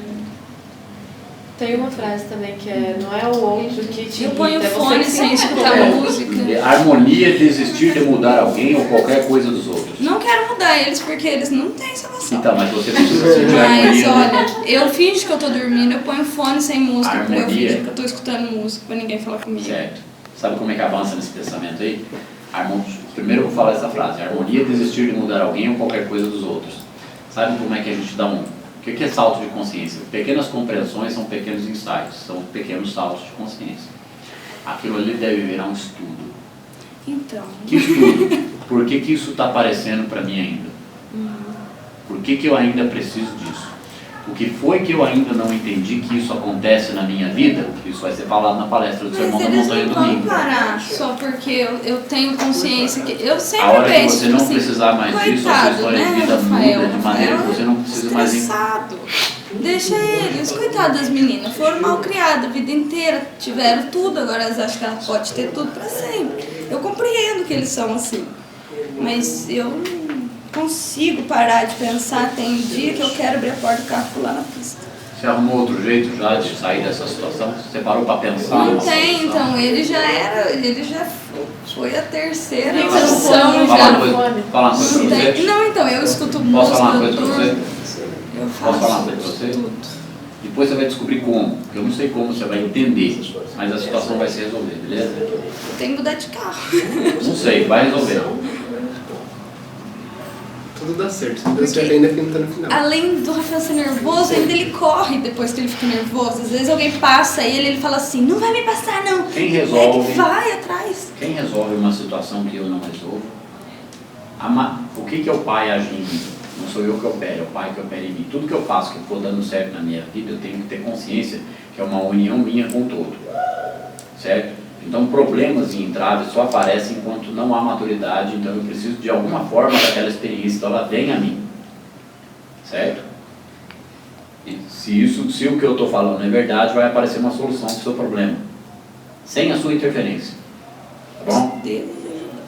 Tem uma frase também que é: não é o outro que te Eu ponho irrita, é fone você que sem se escutar irrita. música. Harmonia é desistir de mudar alguém ou qualquer coisa dos outros. Não quero mudar eles porque eles não têm salvação. Então, mas você precisa sentir Mas harmonia. olha, eu finjo que eu tô dormindo, eu ponho fone sem música, porque eu Harmonia. finjo que eu tô escutando música pra ninguém falar comigo. Certo. Sabe como é que avança nesse pensamento aí? Primeiro eu vou falar essa frase. Harmonia é desistir de mudar alguém ou qualquer coisa dos outros. Sabe como é que a gente dá um... O que é salto de consciência? Pequenas compreensões são pequenos insights, são pequenos saltos de consciência. Aquilo ali deve virar um estudo. Então, Que estudo? Por que que isso está aparecendo para mim ainda? Por que que eu ainda preciso disso? O que foi que eu ainda não entendi que isso acontece na minha vida? Isso vai ser falado na palestra do Sermão mas da eles Montanha não vão domingo. parar só porque eu tenho consciência que... Eu sempre A hora que penso, você tipo não assim, precisar mais disso, a sua coitado, história né, de vida Rafael? muda de maneira que você não precisa mais... Estressado. Deixa eles, coitado das meninas, foram mal criadas a vida inteira, tiveram tudo, agora elas acham que ela pode ter tudo pra sempre. Eu compreendo que eles são assim, mas eu não consigo parar de pensar. Tem um dia que eu quero abrir a porta do carro e pular na pista. Você arrumou outro jeito já de sair dessa situação? Você parou para pensar? Não numa tem, solução? então, ele já foi a terceira Tem que ser opção, um Falar uma já. coisa, falar uma coisa Não pra tem. você? Não, então, eu escuto Posso música, falar uma eu coisa pra você? durmo, eu Posso falar uma faço coisa pra você? tudo. Depois você vai descobrir como. Eu não sei como, você vai entender. Mas a situação vai se resolver, beleza? Eu tenho que mudar de carro. Não sei, vai resolver. Tudo dá certo. Se não deu certo ainda porque não tá no final. Além do Rafael ser nervoso, ainda ele corre depois que ele fica nervoso. Às vezes alguém passa e ele fala assim, não vai me passar não. Quem resolve? Ele vai atrás. Quem resolve uma situação que eu não resolvo? O que é o pai agir em mim? Não sou eu que opero, é o pai que opera em mim. Tudo que eu faço que for dando certo na minha vida, eu tenho que ter consciência que é uma união minha com o todo. Certo? Então problemas e entraves só aparecem enquanto não há maturidade, então eu preciso de alguma forma daquela experiência, então ela vem a mim. Certo? E se o que eu estou falando é verdade, vai aparecer uma solução para o seu problema. Sem a sua interferência. Tá bom? Deus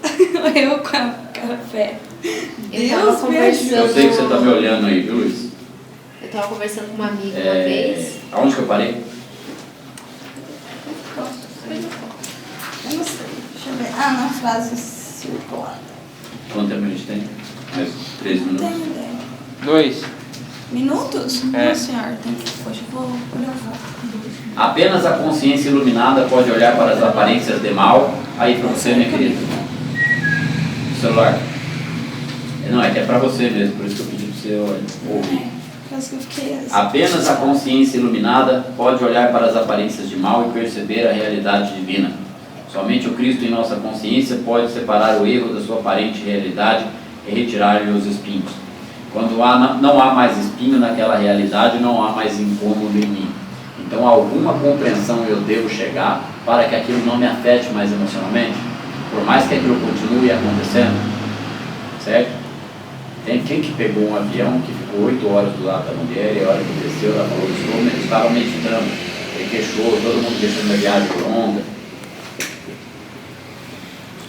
ajuda. Eu com a fé. Deus me ajuda. Eu sei que você está me olhando aí, viu, Luiz? Eu estava conversando com uma amiga uma vez. Aonde que eu parei? Eu não sei. Deixa eu ver. Na frase circular. Quanto tempo a gente tem? Mais 3 minutos. Não tenho ideia. 2. Minutos? É. Não, senhor. Poxa, eu vou gravar. Apenas a consciência iluminada pode olhar para as aparências de mal. Aí para você, minha querida. O celular. Não, é que é para você mesmo, por isso que eu pedi para você ouvir. Parece que eu fiquei assim. Apenas a consciência iluminada pode olhar para as aparências de mal e perceber a realidade divina. Somente o Cristo em nossa consciência pode separar o erro da sua aparente realidade e retirar-lhe os espinhos. Quando não há mais espinho naquela realidade, não há mais incômodo em mim. Então, alguma compreensão eu devo chegar para que aquilo não me afete mais emocionalmente, por mais que aquilo continue acontecendo, certo? Tem quem que pegou um avião que ficou 8 horas do lado da mulher e a hora que desceu, ela falou, estava meditando, ele queixou, todo mundo deixando a viagem longa.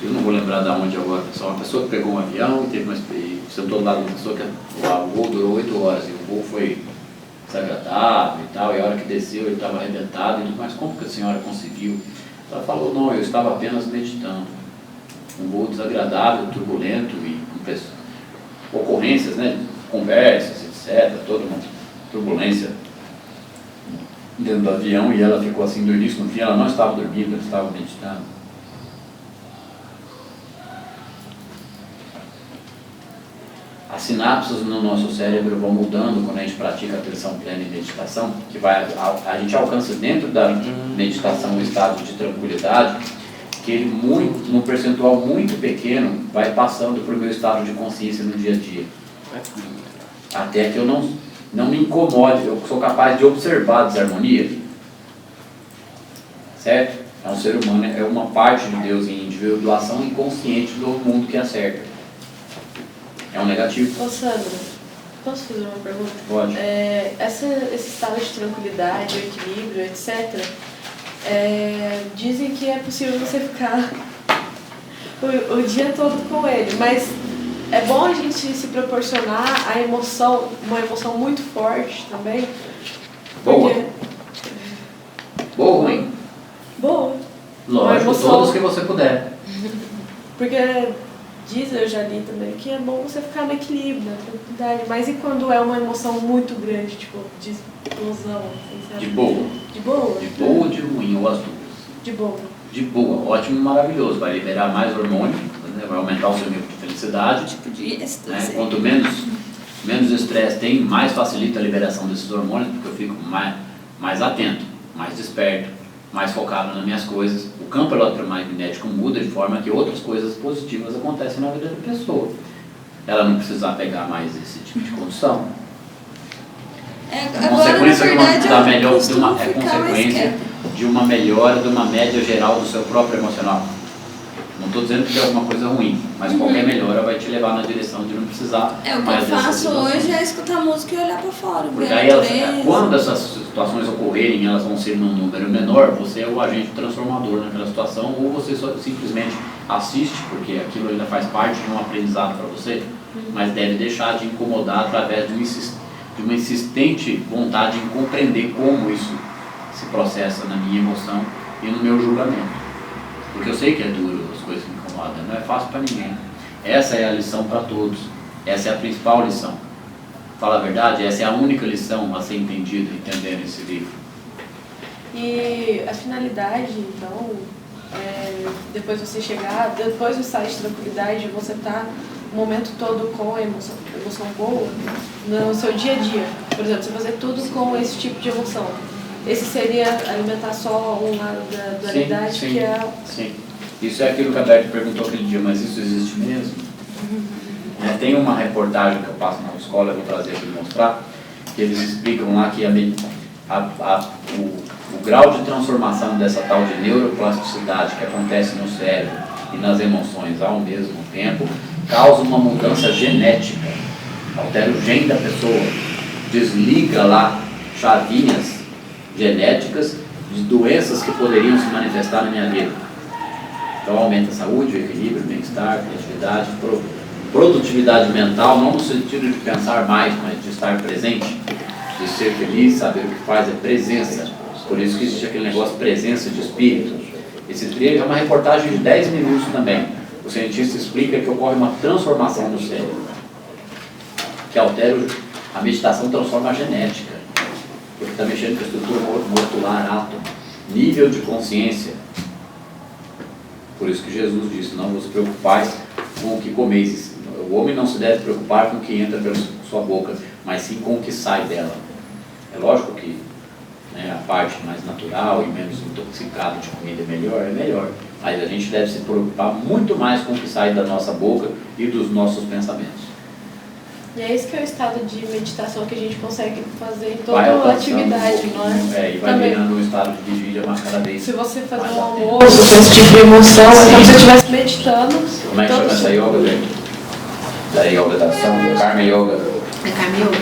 Eu não vou lembrar de onde agora, só uma pessoa que pegou um avião e teve uma experiência, sentou do lado de uma pessoa que o voo durou 8 horas e o voo foi desagradável e tal, e a hora que desceu ele estava arrebentado, e disse, mas como que a senhora conseguiu? Ela falou, não, eu estava apenas meditando. Um voo desagradável, turbulento e com ocorrências, né, conversas, etc, toda uma turbulência dentro do avião, e ela ficou assim do início no fim, ela não estava dormindo, ela estava meditando. As sinapses no nosso cérebro vão mudando quando a gente pratica a atenção plena e meditação, que a gente alcança dentro da meditação um estado de tranquilidade, que ele num percentual muito pequeno vai passando para o meu estado de consciência no dia a dia. Até que eu não me incomode, eu sou capaz de observar a desarmonia. Certo? É um ser humano, é uma parte de Deus em individuação inconsciente do mundo que acerta. É um negativo. Ô Sandra, posso fazer uma pergunta? Pode. Esse estado de tranquilidade, equilíbrio, etc., dizem que é possível você ficar o dia todo com ele, mas é bom a gente se proporcionar uma emoção muito forte também. Boa. Boa ou ruim? Boa. Lógico, todos que você puder. Porque eu já li também, que é bom você ficar no equilíbrio, na tranquilidade. Mas e quando é uma emoção muito grande, tipo, de explosão, assim, sabe? De boa. De boa? De boa ou de ruim, ou as duas? De boa. De boa, ótimo e maravilhoso. Vai liberar mais hormônio, né? Vai aumentar o seu nível de felicidade. Tipo de êxtase. Né? Quanto menos estresse tem, mais facilita a liberação desses hormônios, porque eu fico mais atento, mais desperto, mais focado nas minhas coisas. O campo eletromagnético muda de forma que outras coisas positivas acontecem na vida da pessoa. Ela não precisa pegar mais esse tipo de condição. Agora, na verdade, consequência consequência de uma melhora de uma média geral do seu próprio emocional. Não estou dizendo que é alguma coisa ruim, mas qualquer melhora vai te levar na direção de não precisar o que eu mais dessas faço situações. hoje é escutar música e olhar pra fora. Porque aí, quando essas situações ocorrerem, elas vão ser num número menor, você é o agente transformador naquela situação, ou você só simplesmente assiste, porque aquilo ainda faz parte de um aprendizado para você, mas deve deixar de incomodar através de uma insistente vontade em compreender como isso se processa na minha emoção e no meu julgamento. Porque eu sei que é duro, as coisas me incomodam, não é fácil para ninguém. Essa é a lição para todos, essa é a principal lição. Fala a verdade, essa é a única lição a ser entendida, entendendo esse livro. E a finalidade, então, depois do estado de tranquilidade, você tá o momento todo com a emoção boa, no seu dia a dia. Por exemplo, você fazer tudo com esse tipo de emoção. Esse seria alimentar só um lado da dualidade, sim, que é... Sim. Isso é aquilo que a Beth perguntou aquele dia, mas isso existe mesmo? Tem uma reportagem que eu passo na escola, eu vou trazer para mostrar, que eles explicam lá que o grau de transformação dessa tal de neuroplasticidade que acontece no cérebro e nas emoções ao mesmo tempo causa uma mudança genética, altera o gene da pessoa, desliga lá chavinhas genéticas de doenças que poderiam se manifestar na minha vida. Então aumenta a saúde, o equilíbrio, o bem-estar, a criatividade, produtividade mental, não no sentido de pensar mais, mas de estar presente, de ser feliz, saber o que faz, é presença. Por isso que existe aquele negócio de presença de espírito. Esse trecho é uma reportagem de 10 minutos também. O cientista explica que ocorre uma transformação no cérebro, que altera a meditação, transforma a genética, porque está mexendo com a estrutura molecular, átomo, nível de consciência. Por isso que Jesus disse, não vos preocupais com o que comeis. O homem não se deve preocupar com o que entra pela sua boca, mas sim com o que sai dela. É lógico que a parte mais natural e menos intoxicada de comida é melhor. Mas a gente deve se preocupar muito mais com o que sai da nossa boca e dos nossos pensamentos. E é esse que é o estado de meditação que a gente consegue fazer em toda a atividade, não é? E vai virando um estado de vigília mais cada vez. Se você fazer um almoço com esse tipo de emoção, é como se você estivesse meditando. Como é que chama essa yoga, velho? Da yoga da ação? Karma Yoga. É Karma Yoga.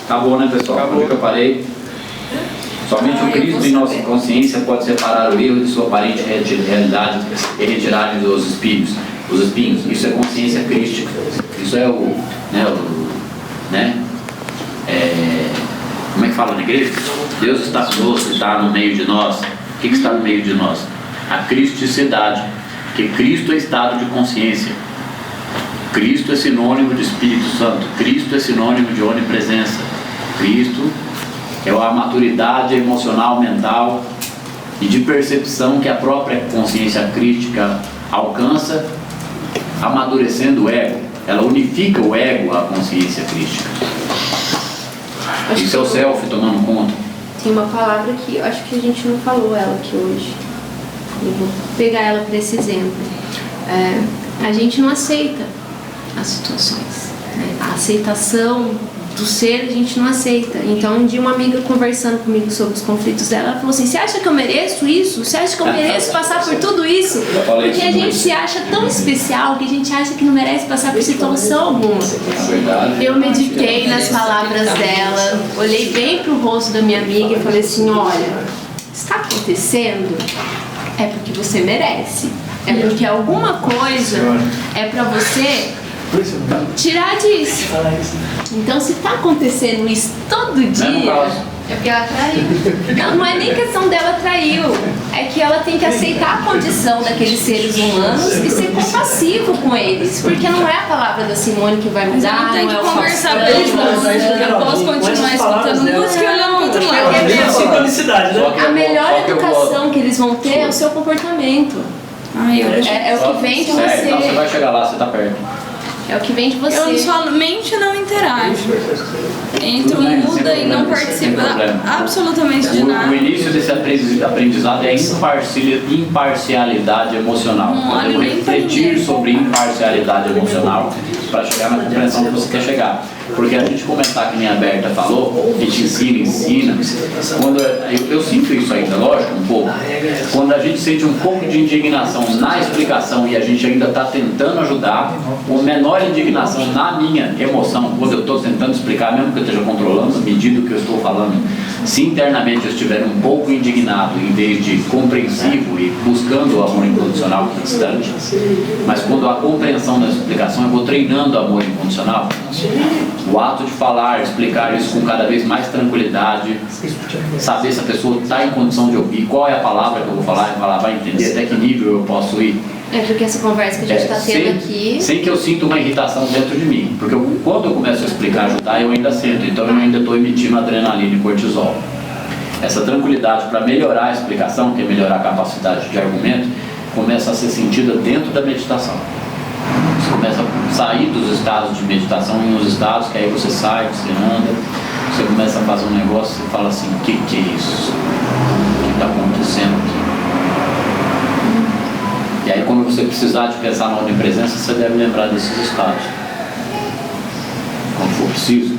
Acabou, né, pessoal? Acabou que eu parei. Somente o Cristo em nossa consciência pode separar o erro de sua aparente realidade e retirar dos espinhos. Os espinhos. Isso é consciência crística. Isso é como é que fala na igreja? Deus está conosco, está no meio de nós. O que está no meio de nós? A cristicidade. Que Cristo é estado de consciência. Cristo é sinônimo de Espírito Santo. Cristo é sinônimo de onipresença. Cristo é a maturidade emocional, mental e de percepção que a própria consciência crística alcança, amadurecendo o ego. Ela unifica o ego à consciência crística. Isso é o self tomando conta. Tem uma palavra que eu acho que a gente não falou ela aqui hoje. Eu vou pegar ela para esse exemplo. A gente não aceita as situações. A aceitação do ser a gente não aceita. Então, um dia uma amiga conversando comigo sobre os conflitos dela, ela falou assim: você acha que eu mereço isso? Você acha que eu mereço passar por tudo isso? Porque a gente se acha tão especial que a gente acha que não merece passar por situação alguma. Eu meditei nas palavras dela, olhei bem pro rosto da minha amiga e falei assim: olha, está acontecendo é porque você merece. É porque alguma coisa é pra você tirar disso. Então, se tá acontecendo isso todo dia, é porque ela traiu. Não é nem questão dela traiu, é que ela tem que aceitar a condição daqueles seres humanos e ser compassivo com eles, porque não é a palavra da Simone que vai mudar, tem não que é o conversar pelos eu posso continuar escutando música e olhando pro outro lado. Sincronicidade, né? A melhor educação que eles vão ter é o seu comportamento. É o que vem de você. Então você vai chegar lá, você tá perto. É o que vem de você. Eu somente não interajo. Entro, muda e não participo absolutamente de nada. O início desse aprendizado é imparcialidade emocional. Podemos refletir sobre imparcialidade emocional para chegar na compreensão que você quer chegar. Porque a gente começar, que nem a Berta falou, que te ensina, quando eu sinto isso ainda, lógico, um pouco. Quando a gente sente um pouco de indignação na explicação e a gente ainda está tentando ajudar, com menor indignação na minha emoção, quando eu estou tentando explicar, mesmo que eu esteja controlando a medida que eu estou falando, se internamente eu estiver um pouco indignado em vez de compreensivo e buscando o amor incondicional distante, mas quando a compreensão da explicação eu vou treinando o amor incondicional, o ato de falar, explicar isso com cada vez mais tranquilidade, saber se a pessoa está em condição de ouvir, qual é a palavra que eu vou falar, ela vai entender até que nível eu posso ir. É porque essa conversa que a gente está tendo aqui... Sem que eu sinta uma irritação dentro de mim. Porque quando eu começo a explicar, ajudar, eu ainda sinto. Então eu ainda estou emitindo adrenalina e cortisol. Essa tranquilidade para melhorar a explicação, que é melhorar a capacidade de argumento, começa a ser sentida dentro da meditação. Você começa a sair dos estados de meditação em uns estados que aí você sai, você anda, você começa a fazer um negócio e fala assim, o que é isso? O que está acontecendo aqui? E aí quando você precisar de pensar na onipresença, você deve lembrar desses estados. Quando for preciso,